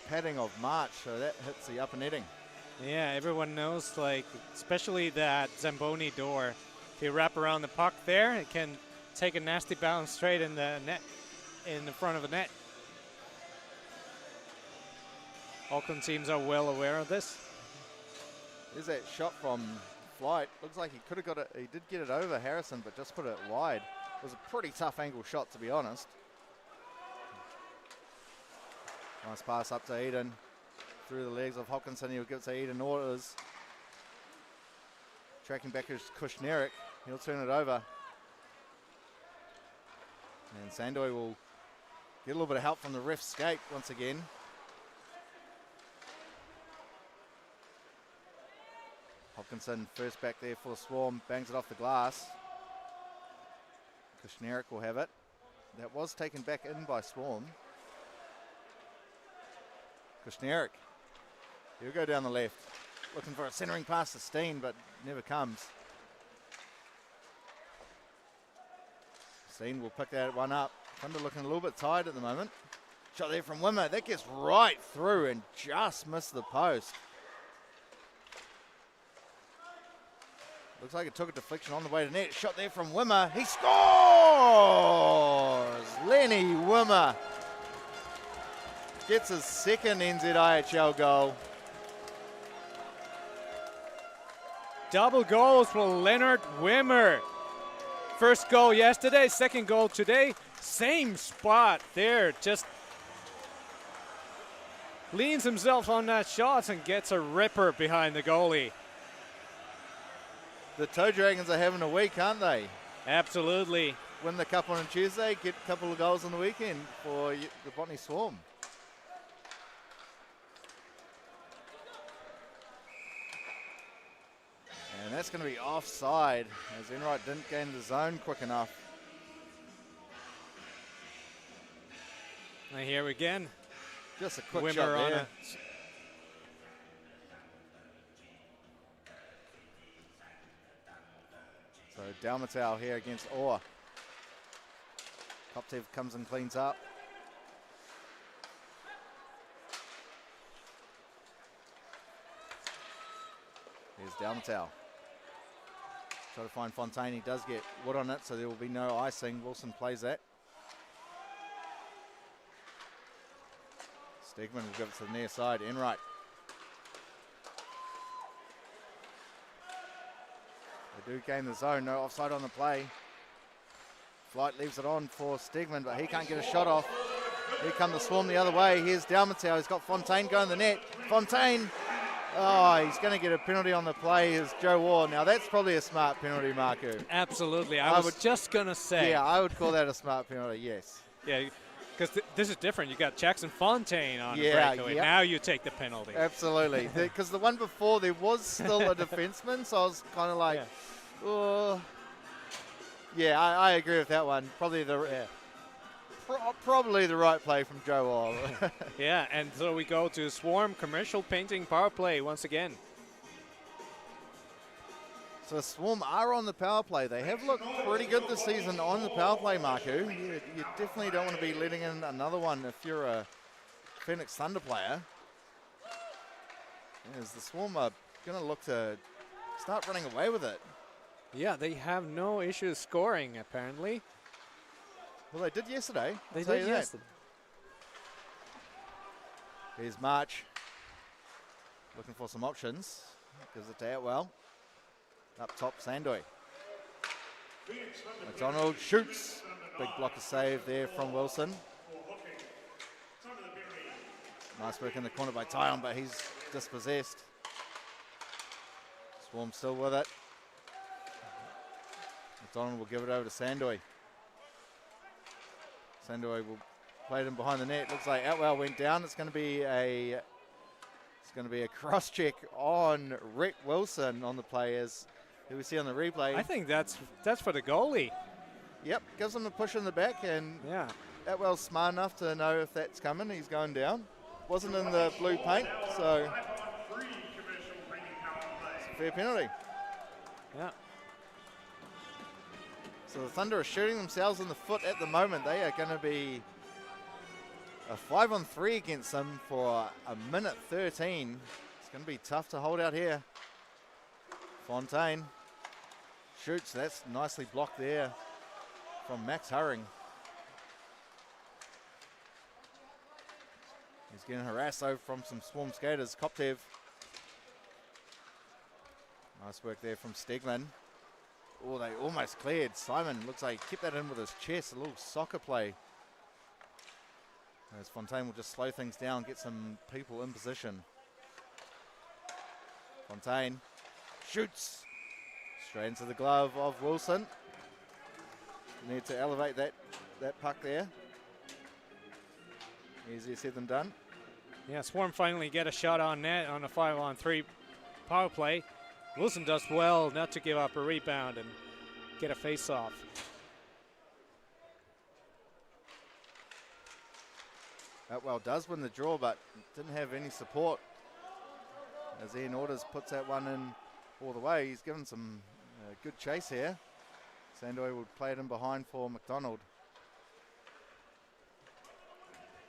padding of March, so that hits the upper netting. Yeah, everyone knows, like, especially that Zamboni door. If you wrap around the puck there, it can take a nasty bounce straight in the net, in the front of the net. Auckland teams are well aware of this. There's that shot from Flight. Looks like he could have got it. He did get it over Harrison, but just put it wide. It was a pretty tough angle shot, to be honest. Nice pass up to Eden. Through the legs of Hopkinson. He'll give it to Eden Orders. Tracking back is Kushnerick. He'll turn it over. And Sandoy will get a little bit of help from the ref's skate once again. Hopkinson first back there for the Swarm, bangs it off the glass. Kushnerick will have it. That was taken back in by Swarm. Kushnerick, he'll go down the left. Looking for a centering pass to Steen, but never comes. Steen will pick that one up. Thunder looking a little bit tired at the moment. Shot there from Wimmer, that gets right through and just missed the post. Looks like it took a deflection on the way to net. Shot there from Wimmer. He scores! Lenny Wimmer gets his second NZIHL goal. Double goals for Leonard Wimmer. First goal yesterday, second goal today. Same spot there. Just leans himself on that shot and gets a ripper behind the goalie. The Toe Dragons are having a week, aren't they? Absolutely. Win the cup on Tuesday, get a couple of goals on the weekend for the Botany Swarm. And that's going to be offside as Enright didn't gain the zone quick enough. And here again. Just a quick Wimmer shot on there. it. So Dalmatau here against Orr. Koptev comes and cleans up. Here's Dalmatau. Try to find Fontaine. He does get wood on it, so there will be no icing. Wilson plays that. Stegman will give it to the near side. Enright. They do gain the zone. No offside on the play. Flight leaves it on for Stegman, but he can't get a shot off. Here come the Swarm the other way. Here's Dalmatau. He's got Fontaine going the net. Fontaine. Oh, he's going to get a penalty on the play. Is Joe Waugh. Now, that's probably a smart penalty, Marku. Absolutely. I was just going to say. Yeah, I would call that a smart penalty, yes. Yeah, because this is different. You got Jackson Fontaine on the breakaway. Yep. Now you take the penalty. Absolutely. Because the one before, there was still a defenseman, so I was kind of like, oh. Yeah, I agree with that one. Probably probably the right play from Joe Waugh. Yeah, and so we go to Swarm commercial painting power play once again. So Swarm are on the power play. They have looked pretty good this season on the power play, Marku. You definitely don't want to be letting in another one if you're a Phoenix Thunder player. As the Swarm are going to look to start running away with it. Yeah, they have no issues scoring, apparently. Well, they did yesterday. They did yesterday. Here's March. Looking for some options. Gives it to Atwell. Up top, Sandoy. McDonald shoots. Big blocker save there from Wilson. Nice work in the corner by Tyon, but he's dispossessed. Swarm still with it. McDonald will give it over to Sandoy. Sandoy will play it in behind the net. Looks like Atwell went down. It's going to be a cross check on Rick Wilson on the players who we see on the replay. I think that's for the goalie. Yep, gives him a push in the back, and Yeah. Atwell's smart enough to know if that's coming. He's going down. Wasn't in the blue paint, so it's a fair penalty. Yeah. So the Thunder are shooting themselves in the foot at the moment. They are going to be a 5-on-3 against them for a minute 13. It's going to be tough to hold out here. Fontaine shoots. That's nicely blocked there from Max Hurring. He's getting harassed over from some Swarm skaters. Koptev. Nice work there from Stegman. Oh, they almost cleared. Simon looks like he kept that in with his chest. A little soccer play. As Fontaine will just slow things down, get some people in position. Fontaine shoots. Straight into the glove of Wilson. Need to elevate that puck there. Easier said than done. Yeah, Swarm finally get a shot on net on a 5-on-3 power play. Wilson does well not to give up a rebound and get a face-off. Atwell does win the draw, but didn't have any support. As Ian Orders puts that one in all the way. He's given some good chase here. Sandoy would play it in behind for McDonald.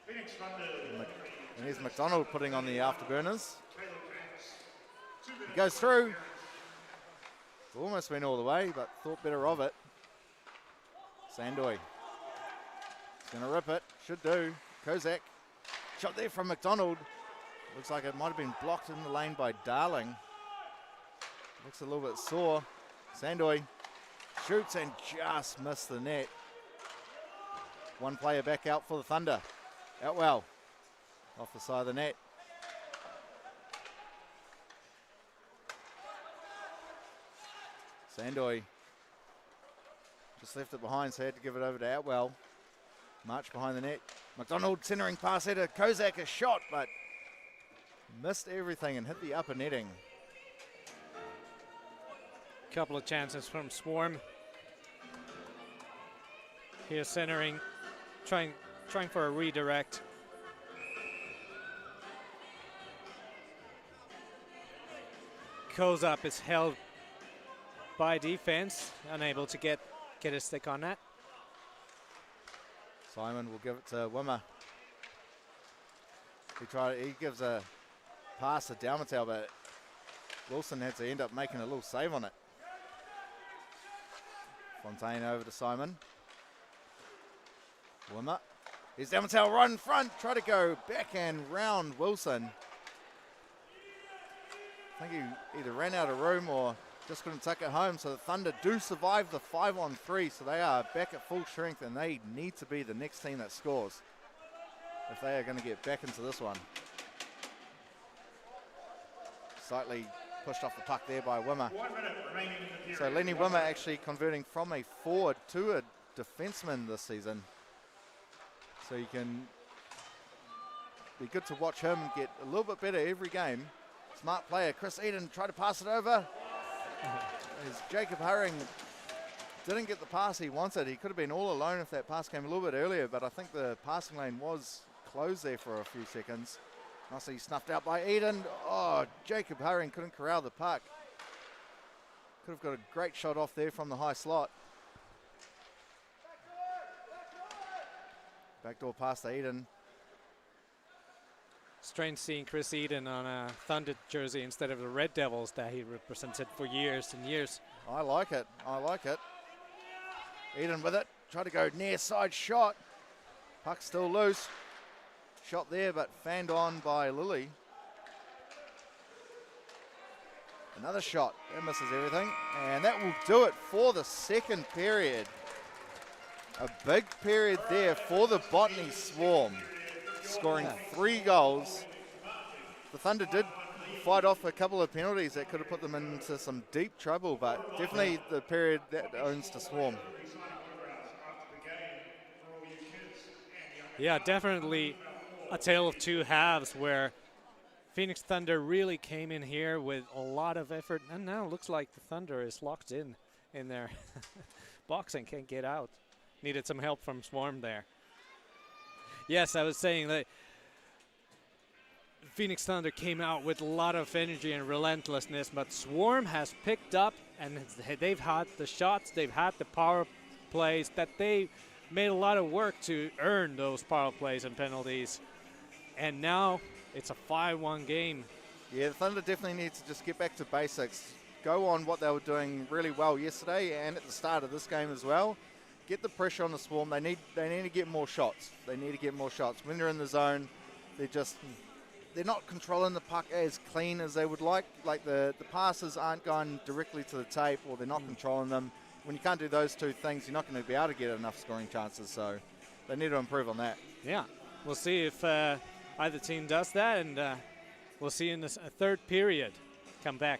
And here's McDonald putting on the afterburners. He goes through. Almost went all the way, but thought better of it. Sandoy. He's going to rip it. Should do. Kozak. Shot there from McDonald. Looks like it might have been blocked in the lane by Darling. Looks a little bit sore. Sandoy shoots and just missed the net. One player back out for the Thunder. Outwell off the side of the net. Sandoy just left it behind, so had to give it over to Outwell. March behind the net. McDonald centering pass here to Kozak, a shot, but missed everything and hit the upper netting. Couple of chances from Swarm. Here centering, trying for a redirect. Kozak is held by defense, unable to get a stick on that. Simon will give it to Wimmer. He gives a pass to Dalmatel, but Wilson had to end up making a little save on it. Fontaine over to Simon. Wimmer. Here's Dalmatel right in front. Try to go backhand round Wilson. I think he either ran out of room or just couldn't tuck it home. So the Thunder do survive the 5-on-3. So they are back at full strength, and they need to be the next team that scores if they are going to get back into this one. Slightly pushed off the puck there by Wimmer. So Lenny Wimmer actually converting from a forward to a defenseman this season. So you can be good to watch him get a little bit better every game. Smart player, Chris Eden tried to pass it over. As Jacob Hurring didn't get the pass he wanted. He could have been all alone if that pass came a little bit earlier, but I think the passing lane was closed there for a few seconds. Nicely snuffed out by Eden. Oh, Jacob Hurring couldn't corral the puck. Could have got a great shot off there from the high slot. Backdoor pass to Eden. Strange seeing Chris Eden on a Thunder jersey instead of the Red Devils that he represented for years and years. I like it. I like it. Eden with it. Try to go near side shot. Puck still loose. Shot there, but fanned on by Lilly. Another shot, that misses everything. And that will do it for the second period. A big period there for the Botany Swarm, scoring 3 goals. The Thunder did fight off a couple of penalties that could have put them into some deep trouble, but definitely the period that owns the Swarm. Yeah, definitely a tale of two halves where Phoenix Thunder really came in here with a lot of effort, and now it looks like the Thunder is locked in their box and can't get out. Needed some help from Swarm there. Yes, I was saying that Phoenix Thunder came out with a lot of energy and relentlessness, but Swarm has picked up, and they've had the shots, they've had the power plays, that they made a lot of work to earn those power plays and penalties. And now it's a 5-1 game. Yeah, the Thunder definitely need to just get back to basics. Go on what they were doing really well yesterday and at the start of this game as well. Get the pressure on the Swarm. They need to get more shots. They need to get more shots. When they're in the zone, they're not controlling the puck as clean as they would like. Like the passes aren't going directly to the tape, or they're not controlling them. When you can't do those two things, you're not going to be able to get enough scoring chances. So they need to improve on that. Yeah, we'll see if either team does that, and we'll see in this third period. Come back.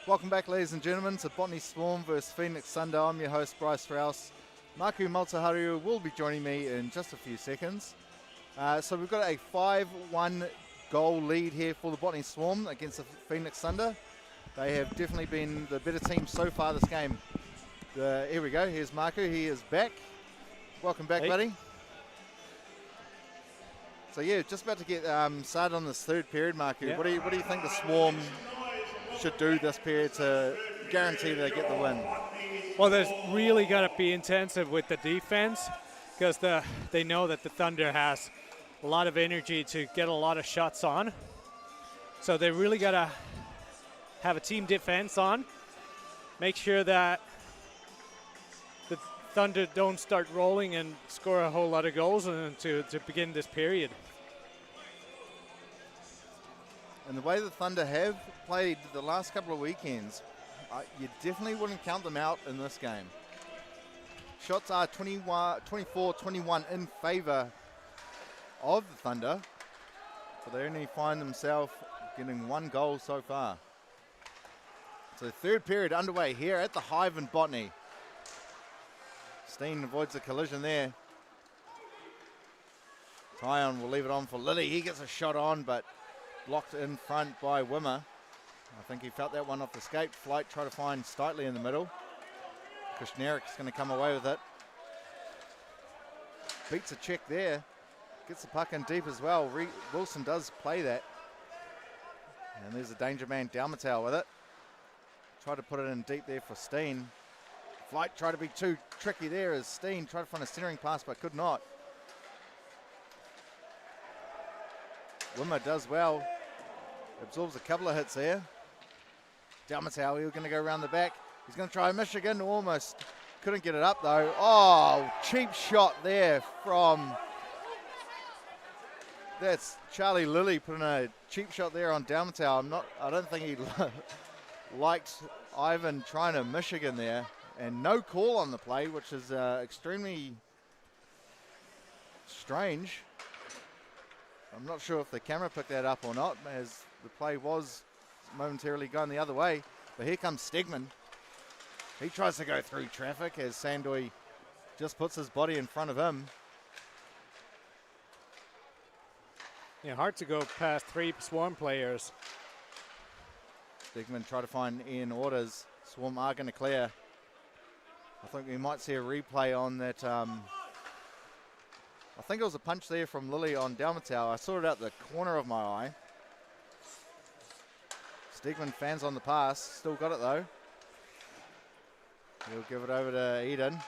Welcome back, ladies and gentlemen, to Botany Swarm versus Phoenix Thunder. I'm your host, Bryce Rouse. Maku Maltaharu will be joining me in just a few seconds. So we've got a 5-1 goal lead here for the Botany Swarm against the Phoenix Thunder. They have definitely been the better team so far this game. Here we go. Here's Maku. He is back. Welcome back, buddy. So yeah, just about to get started on this third period, Maku. Yeah. What do you think the Swarm should do this period to guarantee they get the win? Well, there's really got to be intensive with the defense because they know that the Thunder has a lot of energy to get a lot of shots on. So they really got to have a team defense on. Make sure that the Thunder don't start rolling and score a whole lot of goals to begin this period. And the way the Thunder have played the last couple of weekends, you definitely wouldn't count them out in this game. Shots are 24-21 in favour of the Thunder, but they only find themselves getting one goal so far. So third period underway here at the Hive in Botany. Steen avoids a collision there. Tyon will leave it on for Lilly. He gets a shot on, but blocked in front by Wimmer. I think he felt that one off the skate. Flight try to find Steitley in the middle. Kushnerik's going to come away with it. Beats a check there. Gets the puck in deep as well. Wilson does play that. And there's a danger man, Dalmatel, with it. Tried to put it in deep there for Steen. Flight tried to be too tricky there as Steen tried to find a centering pass but could not. Wimmer does well. Absorbs a couple of hits there. Dalmatel, he was going to go around the back. He's going to try Michigan. Almost couldn't get it up though. Oh, cheap shot there from... That's Charlie Lilly putting a cheap shot there on Dalmatel. I don't think he liked Ivan trying to Michigan there. And no call on the play, which is extremely strange. I'm not sure if the camera picked that up or not, as the play was momentarily going the other way. But here comes Stegman. He tries to go through traffic as Sandoy just puts his body in front of him. Yeah, hard to go past three Swarm players. Stegman try to find Ian Orders. Swarm are going to clear. I think we might see a replay on that. I think it was a punch there from Lilly on Dalmatel. I saw it out the corner of my eye. Stegman fans on the pass. Still got it though. He'll give it over to Eden.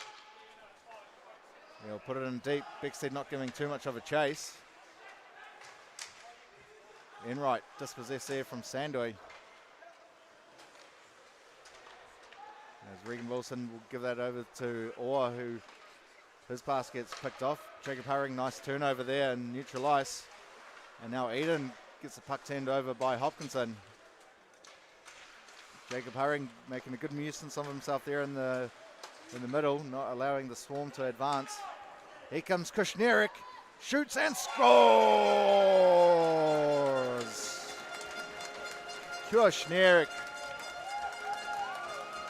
He'll put it in deep. Beckstead not giving too much of a chase. Enright dispossessed there from Sandoy. As Regan Wilson will give that over to Orr, who his pass gets picked off. Jacob Hurring, nice turnover there and neutral ice. And now Eden gets the puck turned over by Hopkinson. Jacob Hurring making a good nuisance of himself there in the middle, not allowing the Swarm to advance. Here comes Kushnerik, shoots and scores! Kushnerik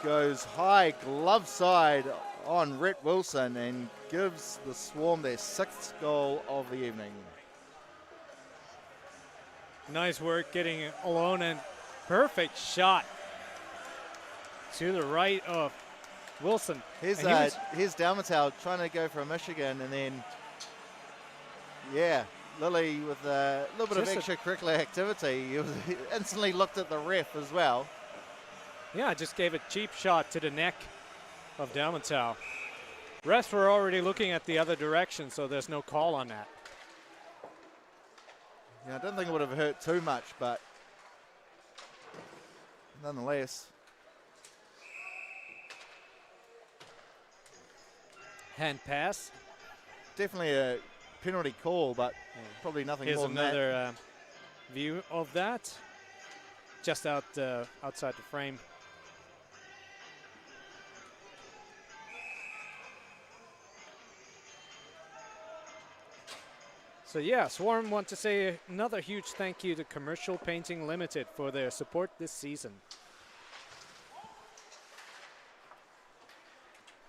goes high glove side on Rhett Wilson and gives the Swarm their 6th goal of the evening. Nice work getting it alone and perfect shot to the right of Wilson. Here's Dalmatel trying to go for a Michigan, and then, yeah, Lilly with a little bit of extracurricular activity. He instantly looked at the ref as well. Yeah, just gave a cheap shot to the neck of Dalmatel. Refs were already looking at the other direction, so there's no call on that. Yeah, I don't think it would have hurt too much, but nonetheless. Hand pass. Definitely a penalty call, but probably nothing Here's more than that. another view of that. Just outside the frame. So yeah, Swarm want to say another huge thank you to Commercial Painting Limited for their support this season.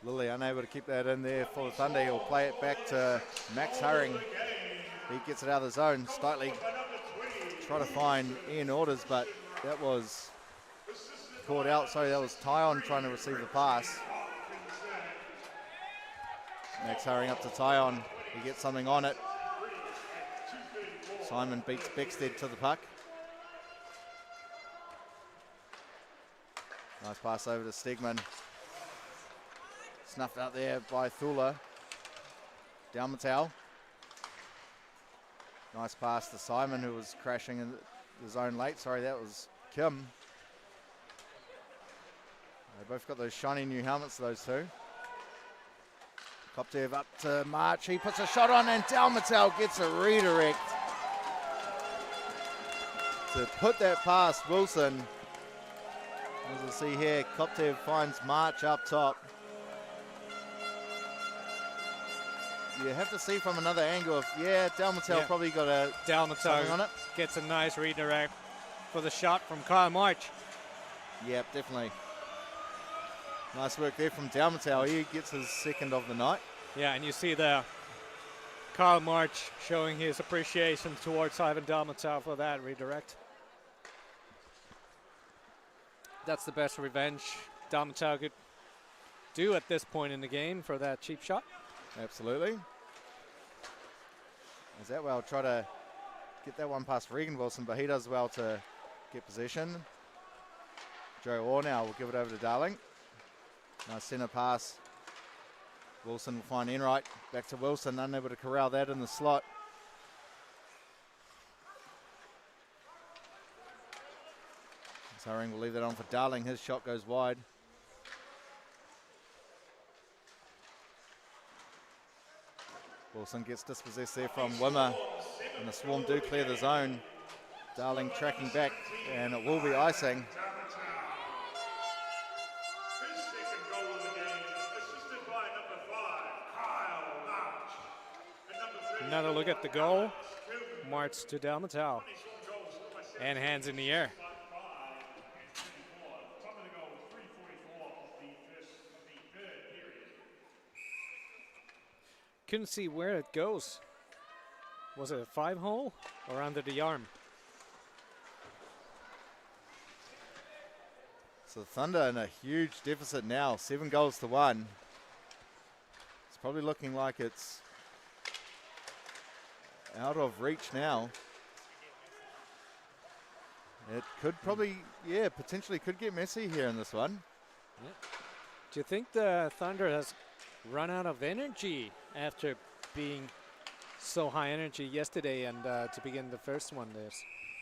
Lilly unable to keep that in there for the Thunder. He'll play it back to Max Herring. He gets it out of the zone. Slightly try to find Ian Orders, but that was caught out. Sorry, that was Tyon trying to receive the pass. Max Herring up to Tyon. He gets something on it. Simon beats Beckstead to the puck. Nice pass over to Stegman. Snuffed out there by Thula. Down Mattel. Nice pass to Simon, who was crashing in the zone late. Sorry, that was Kim. They both got those shiny new helmets, those two. Koptev up to March. He puts a shot on, and Dalmatel gets a redirect to put that past Wilson. As you see here, Koptev finds March up top. You have to see from another angle of, Dalmatel probably got something on it. Gets a nice redirect for the shot from Kyle March. Yep, definitely. Nice work there from Dalmatel. He gets his second of the night. Yeah, and you see there Kyle March showing his appreciation towards Ivan Dalmatel for that redirect. That's the best revenge Dalmatel could do at this point in the game for that cheap shot. Absolutely. As that well try to get that one past Regan Wilson, but he does well to get possession. Joe Orr now will give it over to Darling. Nice centre pass. Wilson will find Enright. Back to Wilson, unable to corral that in the slot. Herring will leave that on for Darling. His shot goes wide. Wilson gets dispossessed there from Wimmer, and the Swarm do clear the zone. Darling tracking back, and it will be icing. His second goal of the game, assisted by number 5, Kyle March. And number 3, Another look at the goal. March to Dalmatel. And hands in the air. Couldn't see where it goes. Was it a 5-hole or under the arm? So the Thunder in a huge deficit now, 7 goals to 1. It's probably looking like it's out of reach now. It could probably, potentially could get messy here in this one. Yeah. Do you think the Thunder has run out of energy after being so high energy yesterday and to begin the first one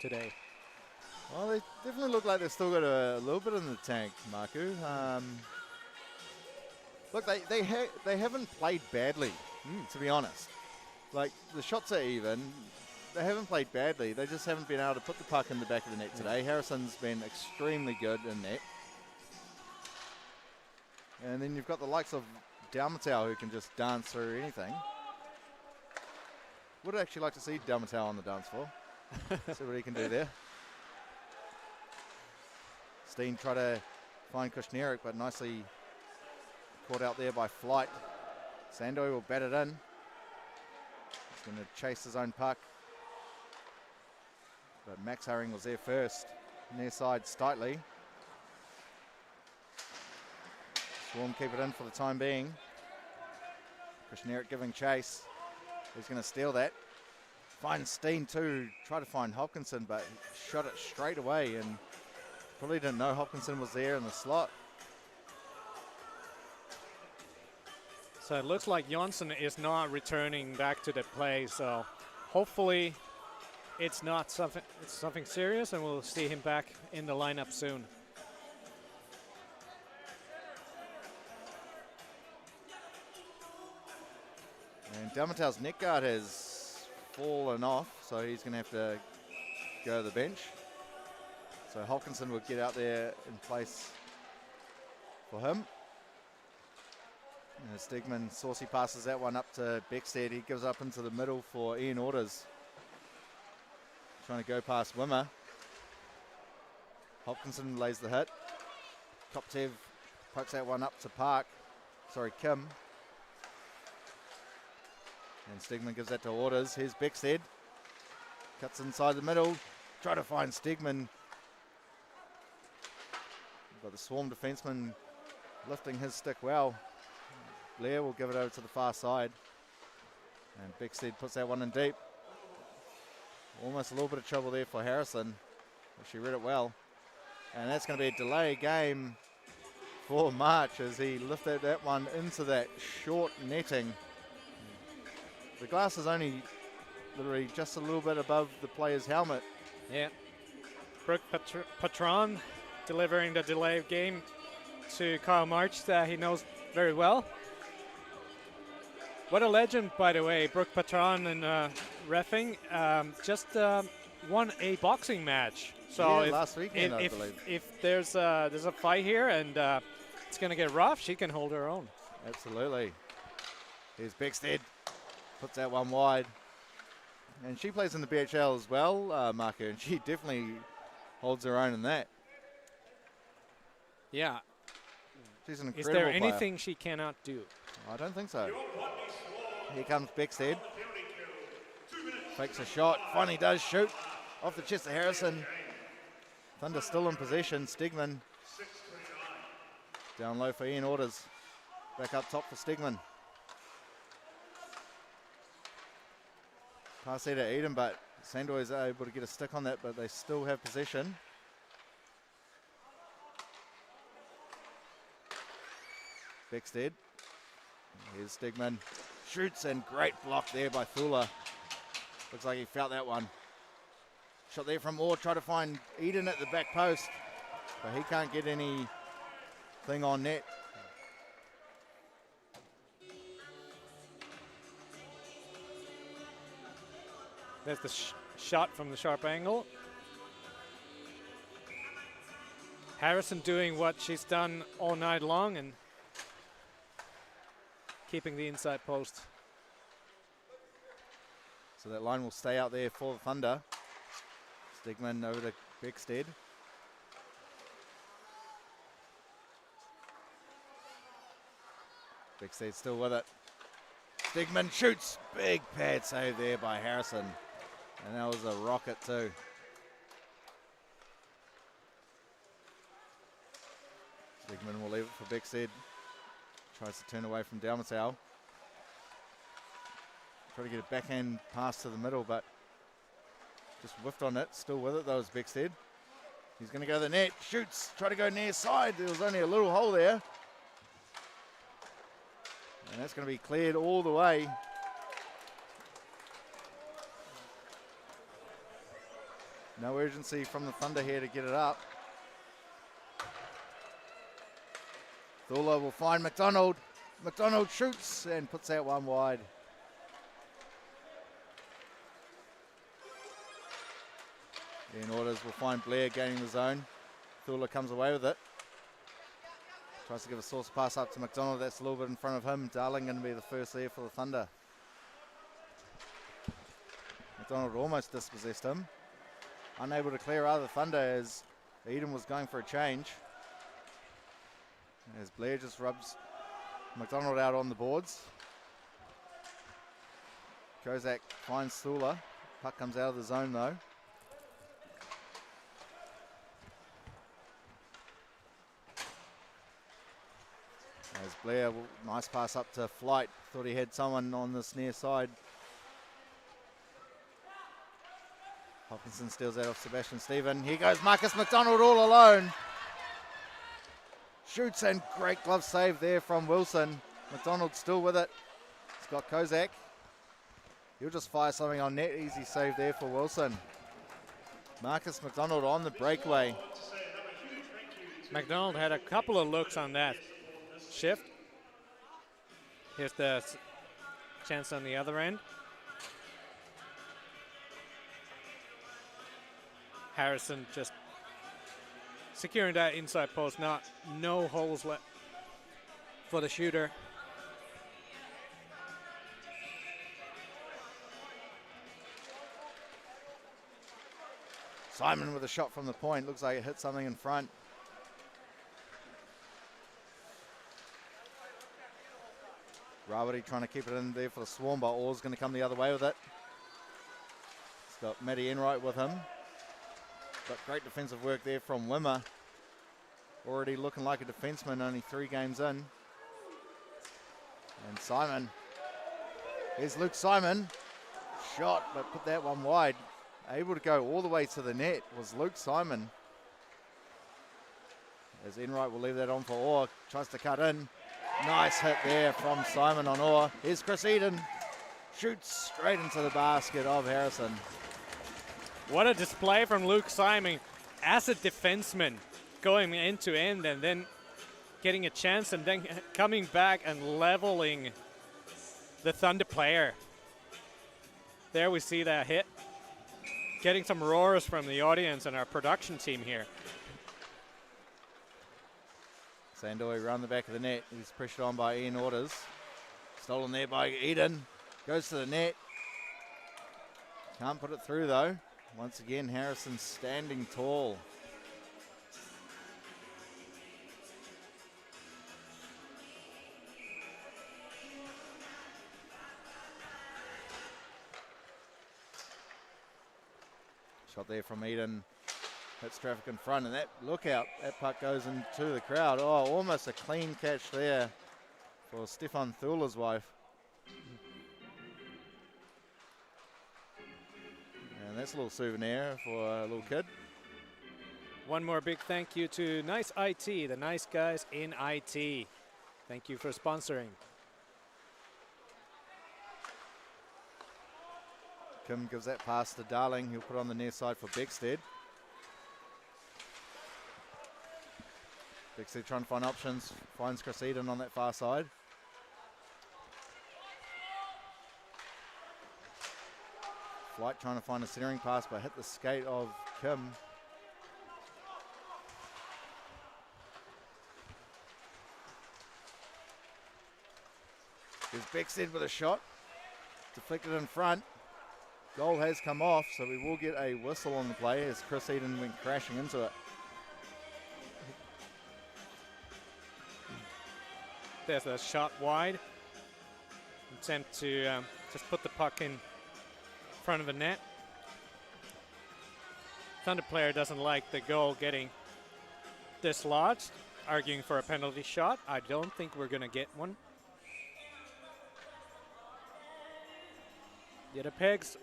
today? Well, they definitely look like they've still got a little bit in the tank, Marku. Look, they haven't played badly, to be honest. Like, the shots are even. They haven't played badly. They just haven't been able to put the puck in the back of the net today. Harrison's been extremely good in net. And then you've got the likes of Dalmatel who can just dance through anything. Would actually like to see Dalmatel on the dance floor. See what he can do there. Steen try to find Kushnierik, but nicely caught out there by Flight. Sandoy will bat it in. He's going to chase his own puck. But Max Herring was there first. Near side, Steitley. Swarm keep it in for the time being. Kushnierik giving chase. He's going to steal that. Finds Steen too. Try to find Hopkinson, but he shot it straight away and probably didn't know Hopkinson was there in the slot. So it looks like Jonsson is not returning back to the play, so hopefully it's something serious and we'll see him back in the lineup soon. And Dalmatel's neck guard has fallen off, so he's going to have to go to the bench. So Hopkinson will get out there in place for him. And Stegman, Saucy passes that one up to Beckstead. He gives up into the middle for Ian Orders. Trying to go past Wimmer. Hopkinson lays the hit. Koptev pokes that one up to Park. Kim. And Stegman gives that to Orders. Here's Beckstead. Cuts inside the middle. Try to find Stegman. Got the Swarm defenseman lifting his stick well. Blair will give it over to the far side. And Beckstead puts that one in deep. Almost a little bit of trouble there for Harrison. But she read it well. And that's going to be a delay game for March as he lifted that one into that short netting. The glass is only literally just a little bit above the player's helmet. Yeah. Brooke Patron delivering the delay of game to Kyle March that he knows very well. What a legend, by the way, Brooke Patron in reffing. Just won a boxing match. So yeah, last weekend, I believe. If there's a fight here and it's going to get rough, she can hold her own. Absolutely. Here's Beckstead. Puts that one wide. And she plays in the BHL as well, Marco, and she definitely holds her own in that. Yeah. She's an incredible Is there player. anything she cannot do? I don't think so. Here comes Beckstead. Fakes a shot. Finally does shoot. Off the chest of Harrison. Thunder still in possession. Stegman. Down low for Ian Orders. Back up top for Stegman. Pass there to Eden, but Sandoy is able to get a stick on that, but they still have possession. Beckstead. Here's Stegman. Shoots, and great block there by Thula. Looks like he felt that one. Shot there from Orr, try to find Eden at the back post, but he can't get anything on net. There's the shot from the sharp angle. Harrison doing what she's done all night long and keeping the inside post. So that line will stay out there for the Thunder. Stegman over to Beckstead. Beckstead still with it. Stegman shoots. Big pad save there by Harrison. And that was a rocket too. Stegman will leave it for Beckstead. Tries to turn away from Dalmatau. Try to get a backhand pass to the middle, but just whiffed on it. Still with it though is Beckstead. He's going to go to the net. Shoots. Try to go near side. There was only a little hole there. And that's going to be cleared all the way. No urgency from the Thunder here to get it up. Thula will find McDonald. McDonald shoots and puts that one wide. In Orders will find Blair gaining the zone. Thula comes away with it. Tries to give a source pass up to McDonald. That's a little bit in front of him. Darling going to be the first there for the Thunder. McDonald almost dispossessed him. Unable to clear out of the Thunder as Eden was going for a change. As Blair just rubs McDonald out on the boards. Kozak finds Thula. Puck comes out of the zone though. As Blair, nice pass up to Flight. Thought he had someone on this near side. Hopkinson steals that off Sebastian Stephen. Here goes Marcus McDonald all alone. Shoots and great glove save there from Wilson. McDonald still with it. He's got Kozak. He'll just fire something on net. Easy save there for Wilson. Marcus McDonald on the breakaway. McDonald had a couple of looks on that shift. Here's the chance on the other end. Harrison just securing that inside post. No holes left for the shooter. Simon with a shot from the point. Looks like it hit something in front. Rawati trying to keep it in there for the Swarm, but Orr's going to come the other way with it. He's got Matty Enright with him. But great defensive work there from Wimmer. Already looking like a defenseman, only 3 games in. And Simon. Here's Luke Simon. Shot, but put that one wide. Able to go all the way to the net was Luke Simon. As Enright will leave that on for Orr. Tries to cut in. Nice hit there from Simon on Orr. Here's Chris Eden. Shoots straight into the basket of Harrison. What a display from Luke Simon as a defenseman, going end to end and then getting a chance and then coming back and leveling the Thunder player. There we see that hit. Getting some roars from the audience and our production team here. Sandoy around the back of the net. He's pressured on by Ian Orders. Stolen there by Eden. Goes to the net. Can't put it through though. Once again, Harrison standing tall. Shot there from Eden. Hits traffic in front, and that look out. That puck goes into the crowd. Oh, almost a clean catch there for Stefan Thula's wife. And that's a little souvenir for a little kid. One more big thank you to Nice IT, the nice guys in IT. Thank you for sponsoring. Kim gives that pass to Darling. He'll put on the near side for Beckstead. Beckstead trying to find options. Finds Chris Eden on that far side. Flight trying to find a centering pass, but hit the skate of Kim. There's Beckstead with a shot. Deflected in front. Goal has come off, so we will get a whistle on the play as Chris Eden went crashing into it. There's a shot wide. Attempt to just put the puck in front of the net. Thunder player doesn't like the goal getting dislodged, arguing for a penalty shot. I don't think we're going to get one. Yeah, the pegs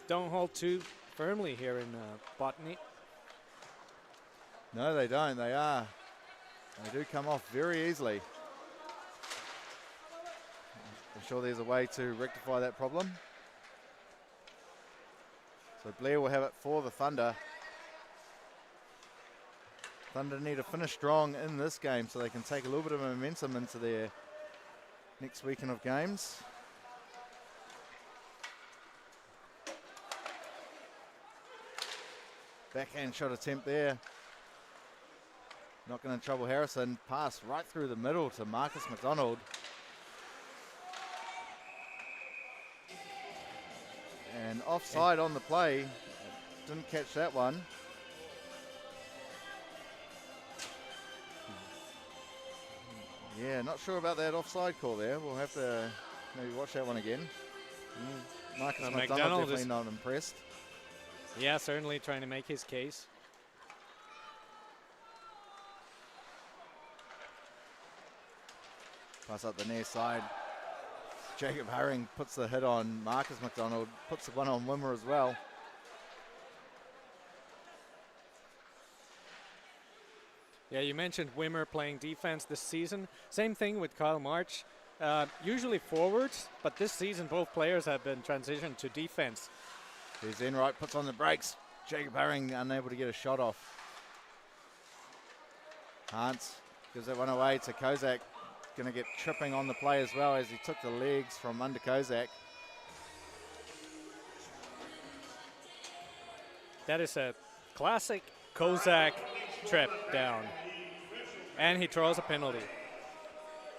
don't hold too firmly here in Botany. No, they don't. They are. They do come off very easily. I'm sure there's a way to rectify that problem. So Blair will have it for the Thunder. Thunder need to finish strong in this game so they can take a little bit of momentum into their next weekend of games. Backhand shot attempt there. Not going to trouble Harrison. Pass right through the middle to Marcus McDonald. And offside on the play. Didn't catch that one. Yeah, not sure about that offside call there. We'll have to maybe watch that one again. Marcus McDonald definitely not impressed. Yeah, certainly trying to make his case. Pass up the near side. Jacob Herring puts the hit on Marcus McDonald, puts the one on Wimmer as well. Yeah, you mentioned Wimmer playing defense this season. Same thing with Kyle March. Usually forwards, but this season both players have been transitioned to defense. Here's Enright, puts on the brakes. Jacob Herring unable to get a shot off. Hans gives that one away to Kozak. Going to get tripping on the play as well as he took the legs from under Kozak. That is a classic Kozak trip down. And he throws a penalty.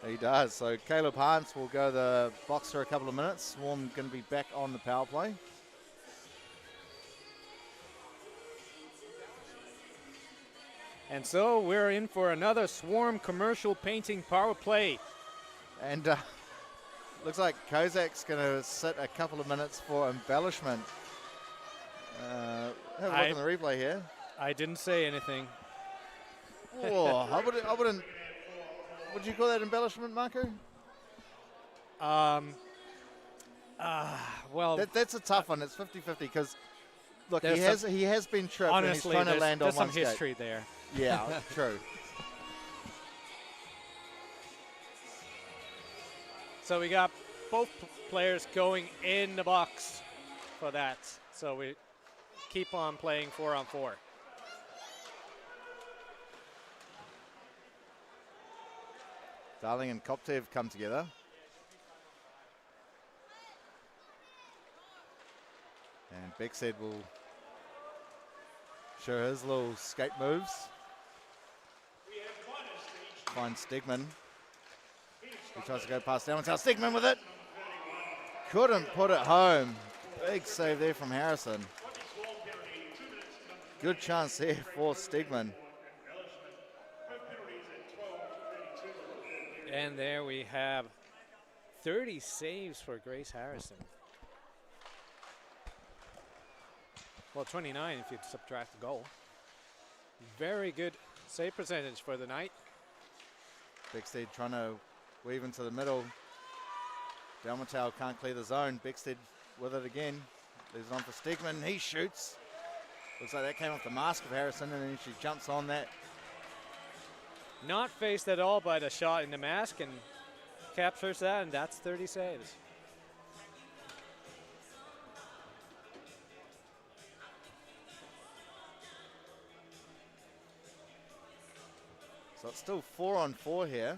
He does. So Caleb Hans will go the box for a couple of minutes. Swarm going to be back on the power play. And so we're in for another Swarm commercial painting power play. And Looks like Kozak's going to sit a couple of minutes for embellishment. Have a look at the replay here. I didn't say anything. Oh, I wouldn't. Would you call that embellishment, Marco? Well, That's a tough one. It's 50-50 because, look, he has been tripped honestly, and he's trying to land on there's one some skate. history there. Yeah, true. So we got both players going in the box for that. So we keep on playing 4-on-4. Darling and Koptev come together. And Beckstead will show his little skate moves. Finds Stegman. He tries to go past that one. Stegman with it. Couldn't put it home. Big save there from Harrison. Good chance there for Stegman. And there we have 30 saves for Grace Harrison. Well, 29 if you subtract the goal. Very good save percentage for the night. Beckstead trying to weave into the middle. Dalmatau can't clear the zone. Beckstead with it again. Leaves it on for Stegman. He shoots. Looks like that came off the mask of Harrison, and then she jumps on that. Not faced at all by the shot in the mask and captures that, and that's 30 saves. So it's still 4-on-4 here.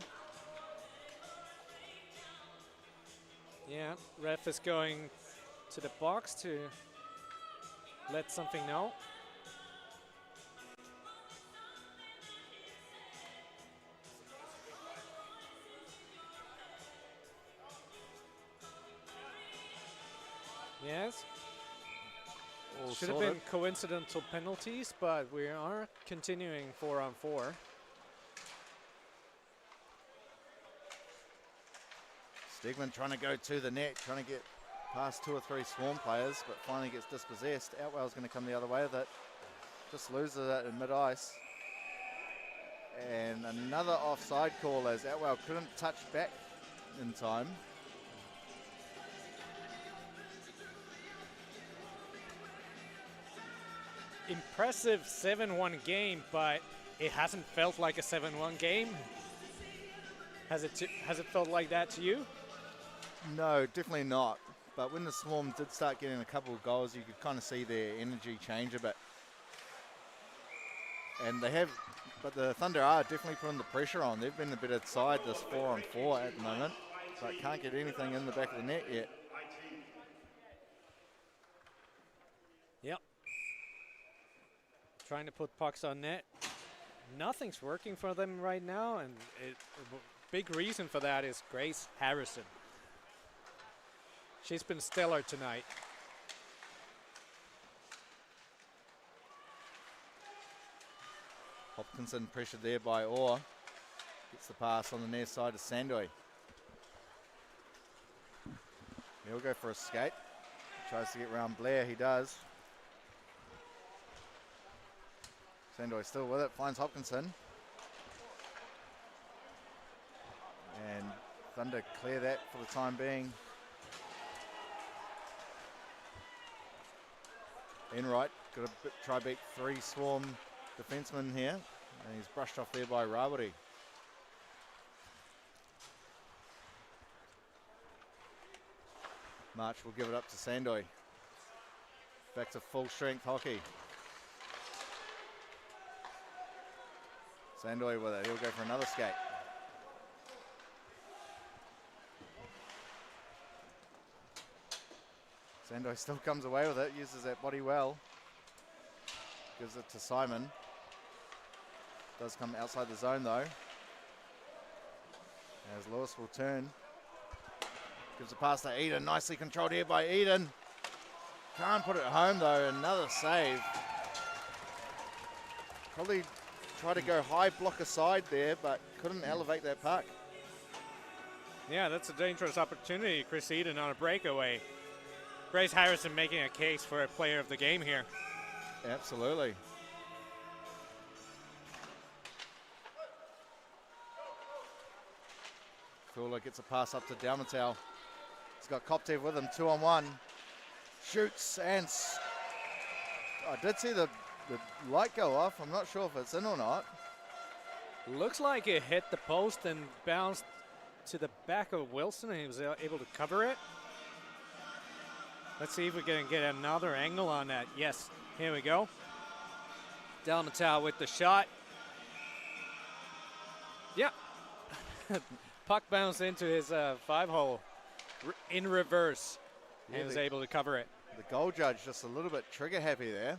Yeah, ref is going to the box to let something know. Yes. Should have been coincidental penalties, but we are continuing 4-on-4. Stegman trying to go to the net, trying to get past 2 or 3 Swarm players, but finally gets dispossessed. Outwell's going to come the other way with it. Just loses it in mid-ice. And another offside call as Outwell couldn't touch back in time. Impressive 7-1 game, but it hasn't felt like a 7-1 game. Has it felt like that to you? No, definitely not. But when the Swarm did start getting a couple of goals, you could kind of see their energy change a bit. And they have, but the Thunder are definitely putting the pressure on. They've been the better side this 4-on-4 at the moment, but can't get anything in the back of the net yet. Yep. Trying to put pucks on net. Nothing's working for them right now, and a big reason for that is Grace Harrison. She's been stellar tonight. Hopkinson pressured there by Orr. Gets the pass on the near side of Sandoy. He'll go for a skate. Tries to get around Blair, he does. Sandoy still with it, finds Hopkinson. And Thunder clear that for the time being. Enright got to try beat 3 Swarm defensemen here, and he's brushed off there by Rawari. March will give it up to Sandoy. Back to full strength hockey. Sandoy with it, he'll go for another skate. Sandoy still comes away with it, uses that body well. Gives it to Simon. Does come outside the zone though. As Lewis will turn. Gives a pass to Eden, nicely controlled here by Eden. Can't put it home though, another save. Probably tried to go high block aside there, but couldn't elevate that puck. Yeah, that's a dangerous opportunity. Chris Eden on a breakaway. Grace Harrison making a case for a player of the game here. Absolutely. Fuller gets a pass up to Dalmatau. He's got Koptev with him, 2-on-1. Shoots and I did see the light go off. I'm not sure if it's in or not. Looks like it hit the post and bounced to the back of Wilson, and he was able to cover it. Let's see if we can get another angle on that. Yes, here we go. Dalmatau with the shot. Yeah. Puck bounced into his 5-hole in reverse. Yeah, and was able to cover it. The goal judge just a little bit trigger happy there.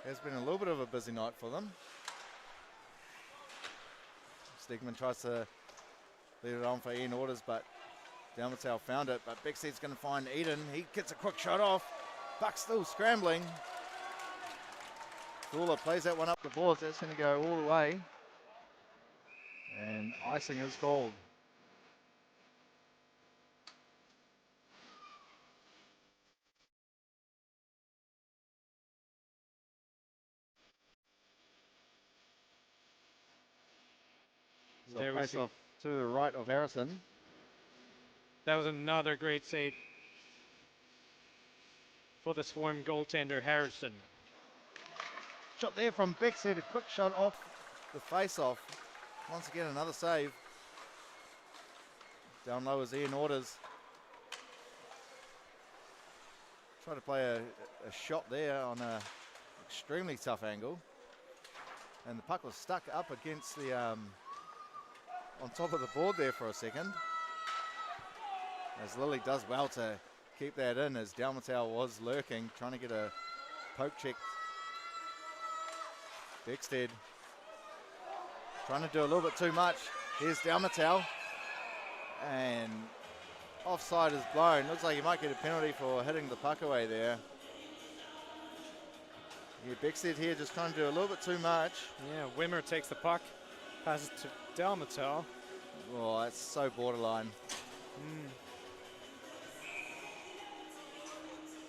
It's been a little bit of a busy night for them. Stegman tries to lead it on for Ian Orders, but Dalmatau found it. But Bexley's going to find Eden. He gets a quick shot off. Buck still scrambling. Fuller plays that one up the boards. That's going to go all the way. And icing is called. So There we face see. off to the right of Harrison. That was another great save for the Swarm goaltender Harrison. Shot there from Bexley. A quick shot off the face off. Once again, another save. Down low is Ian Orders. Try to play a shot there on a extremely tough angle. And the puck was stuck up against the, on top of the board there for a second. As Lilly does well to keep that in, as Dalmatau was lurking, trying to get a poke check. Bexted trying to do a little bit too much. Here's Dalmatau. And offside is blown. Looks like he might get a penalty for hitting the puck away there. Yeah, Bexted here just trying to do a little bit too much. Yeah, Wimmer takes the puck, passes to Dalmatau. Oh, that's so borderline.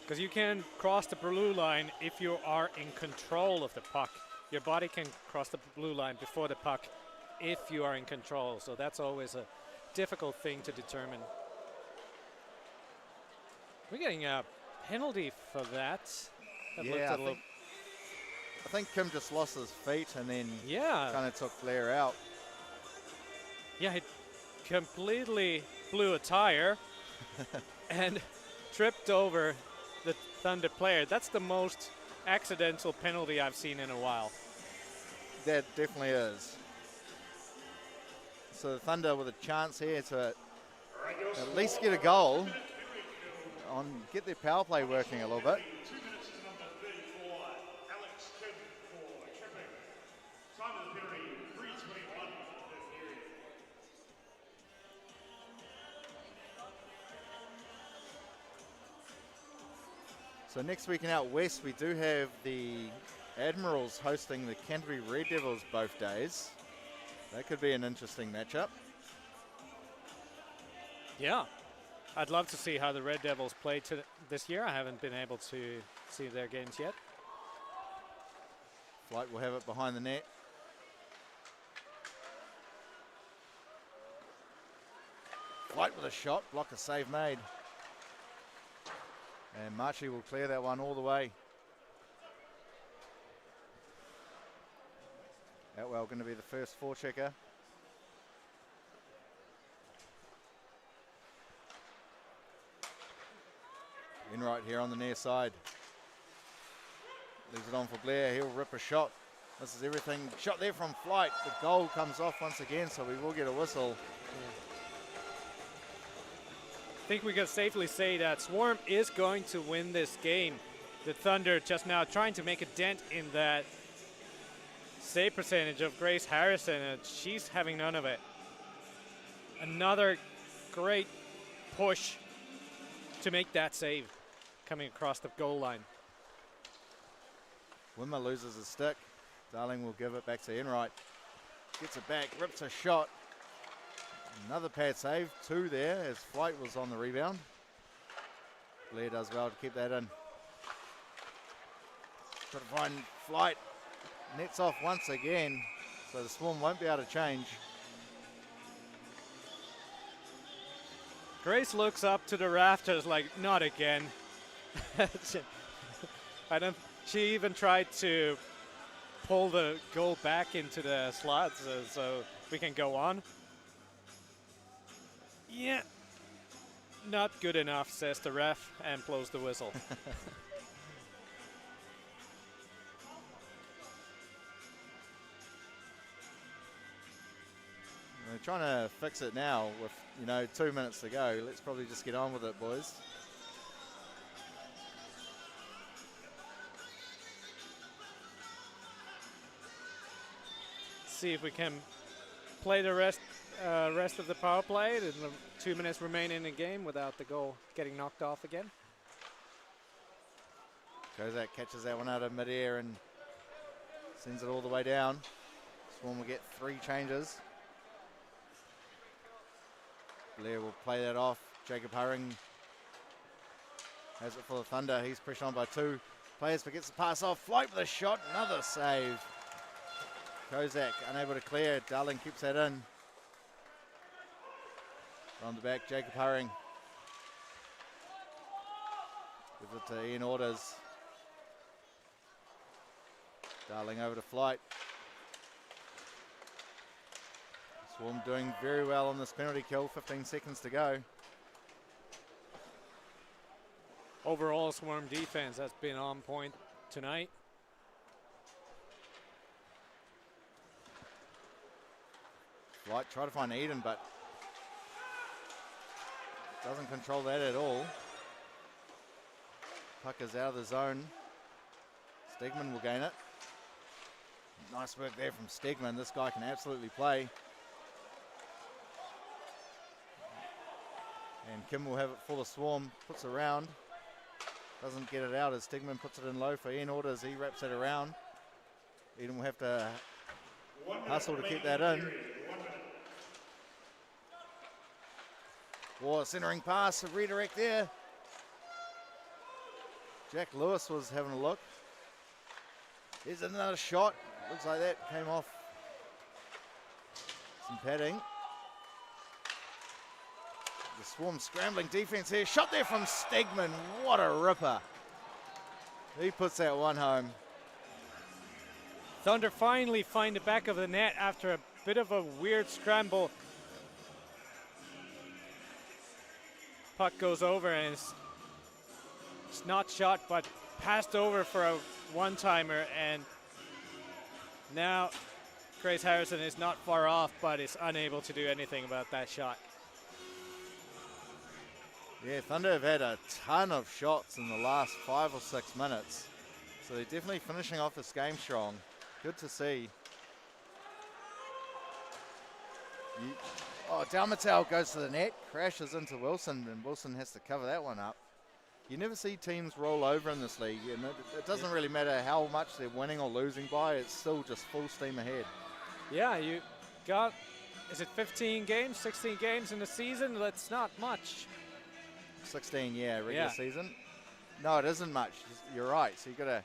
Because you can cross the blue line if you are in control of the puck. Your body can cross the blue line before the puck if you are in control. So that's always a difficult thing to determine. We're getting a penalty for that. That looked a little. I think Kim just lost his feet and then Yeah. kind of took Blair out. Yeah, he completely blew a tire and tripped over the Thunder player. That's the most accidental penalty I've seen in a while. That definitely is. So the Thunder with a chance here to at least get a goal, get their power play working a little bit. 2 minutes to number 34, Alex Kim for tripping. Time of the penalty, 3:21 for the third period. So next weekend out west, we do have the Admirals hosting the Canterbury Red Devils both days. That could be an interesting matchup. Yeah. I'd love to see how the Red Devils play this year. I haven't been able to see their games yet. Flight will have it behind the net. Flight with a shot, block a save made. And Marchi will clear that one all the way. Outwell going to be the first forechecker. Enright here on the near side. Leaves it on for Blair. He'll rip a shot. This is everything. Shot there from Flight. The goal comes off once again, so we will get a whistle. I think we can safely say that Swarm is going to win this game. The Thunder just now trying to make a dent in that save percentage of Grace Harrison, and she's having none of it. Another great push to make that save coming across the goal line. Wimmer loses his stick. Darling will give it back to Enright. Gets it back, rips a shot. Another pad save, 2 there as Flight was on the rebound. Blair does well to keep that in. Try to find Flight. Nets off once again, so the Swarm won't be able to change. Grace looks up to the rafters like, not again. She even tried to pull the goal back into the slots so we can go on. Yeah, not good enough, says the ref, and blows the whistle. We're trying to fix it now with, 2 minutes to go. Let's probably just get on with it, boys. See if we can play the rest of the power play. There's 2 minutes remaining in the game without the goal getting knocked off again. Kozak catches that one out of midair and sends it all the way down. Swarm will get 3 changes. Blair will play that off. Jacob Hurring has it for the Thunder. He's pressured on by 2 players, but gets the pass off. Flight with a shot, another save. Kozak unable to clear. Darling keeps that in. On the back, Jacob Hurring. Gives it to Ian Orders. Darling over to Flight. Swarm doing very well on this penalty kill, 15 seconds to go. Overall, Swarm defense has been on point tonight. Flight try to find Eden, but doesn't control that at all. Puck is out of the zone. Stegman will gain it. Nice work there from Stegman. This guy can absolutely play. And Kim will have it for the Swarm. Puts it around. Doesn't get it out as Stegman puts it in low for Ian Orders. He wraps it around. Eden will have to hustle to keep that in. War centering pass, a redirect there. Jack Lewis was having a look. Here's another shot. Looks like that came off some padding. The Swarm scrambling defense here. Shot there from Stegman. What a ripper. He puts that one home. Thunder finally find the back of the net after a bit of a weird scramble. Puck goes over and it's not shot but passed over for a one-timer, and now Grace Harrison is not far off but is unable to do anything about that shot. Yeah, Thunder have had a ton of shots in the last 5 or 6 minutes. So they're definitely finishing off this game strong. Good to see. Dalmatel goes to the net, crashes into Wilson, and Wilson has to cover that one up. You never see teams roll over in this league. And it doesn't really matter how much they're winning or losing by, it's still just full steam ahead. Yeah, you got, is it 15 games, 16 games in the season? That's not much. 16, yeah, regular season. No, it isn't much. You're right. So you got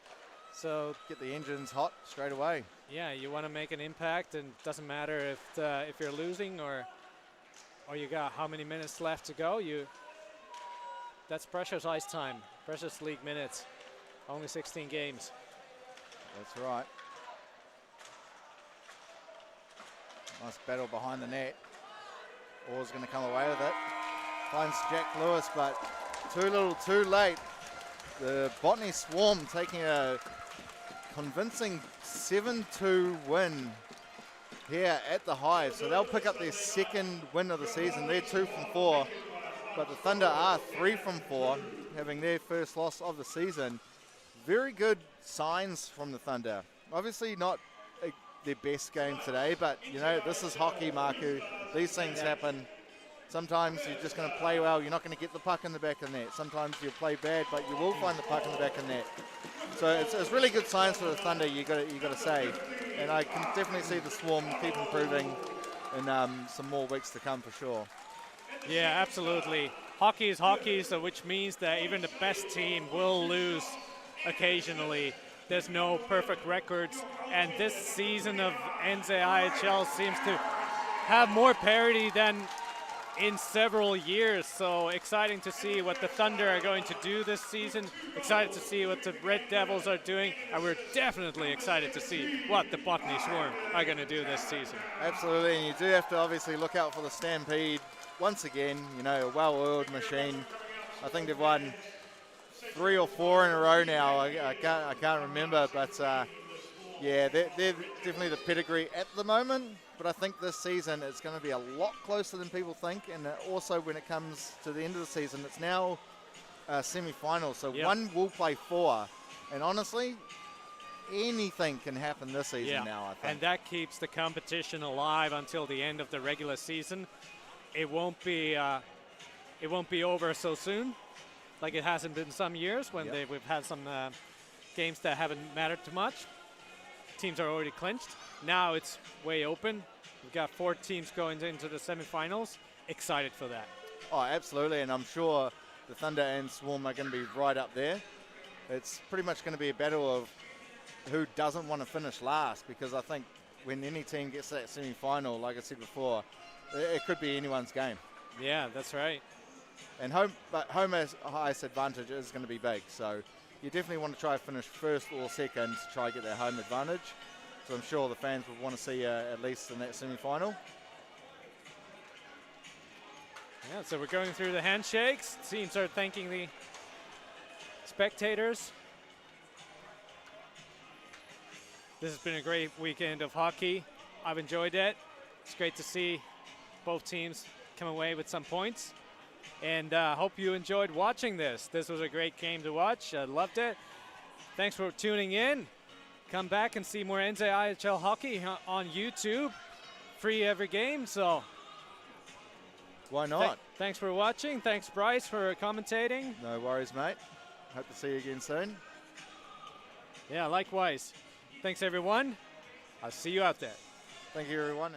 to get the engines hot straight away. Yeah, you want to make an impact, and it doesn't matter if you're losing or you got how many minutes left to go. That's precious ice time, precious league minutes. Only 16 games. That's right. Nice battle behind the net. Orr's going to come away with it. Finds Jack Lewis, but too little, too late. The Botany Swarm taking a convincing 7-2 win here at the Hive. So they'll pick up their second win of the season. They're 2 from 4, but the Thunder are 3 from 4, having their first loss of the season. Very good signs from the Thunder. Obviously not their best game today, but this is hockey, Marku. These things happen. Sometimes you're just going to play well. You're not going to get the puck in the back of the net. Sometimes you'll play bad, but you will find the puck in the back of the net. So it's really good signs for the Thunder, you got to say. And I can definitely see the Swarm keep improving in some more weeks to come for sure. Yeah, absolutely. Hockey is hockey, so which means that even the best team will lose occasionally. There's no perfect records, and this season of NZIHL seems to have more parity than in several years. So exciting to see what the Thunder are going to do this season. Excited to see what the Red Devils are doing, and we're definitely excited to see what the Botany Swarm are going to do this season. Absolutely, and you do have to obviously look out for the Stampede once again. You know, a well-oiled machine. I think they've won 3 or 4 in a row now. I can't remember, but yeah, they're definitely the pedigree at the moment. But I think this season it's going to be a lot closer than people think. And also when it comes to the end of the season, it's now semi-final. So one will play 4. And honestly, anything can happen this season now, I think. And that keeps the competition alive until the end of the regular season. It won't be over so soon, like it hasn't been some years when we've had some games that haven't mattered too much. Teams are already clinched. Now it's way open. We've got 4 teams going into the semifinals. Excited for that. Oh, absolutely, and I'm sure the Thunder and Swarm are going to be right up there. It's pretty much going to be a battle of who doesn't want to finish last, because I think when any team gets to that semi-final, like I said before, it could be anyone's game. Yeah, that's right. And home ice advantage is going to be big, so you definitely want to try to finish first or second to try to get that home advantage. So I'm sure the fans would want to see at least in that semi-final. Yeah, so we're going through the handshakes. Teams are thanking the spectators. This has been a great weekend of hockey. I've enjoyed it. It's great to see both teams come away with some points. And hope you enjoyed watching this. This was a great game to watch. I loved it. Thanks for tuning in. Come back and see more NZIHL hockey on YouTube. Free every game, so. Why not? Thanks for watching. Thanks, Bryce, for commentating. No worries, mate. Hope to see you again soon. Yeah, likewise. Thanks, everyone. I'll see you out there. Thank you, everyone.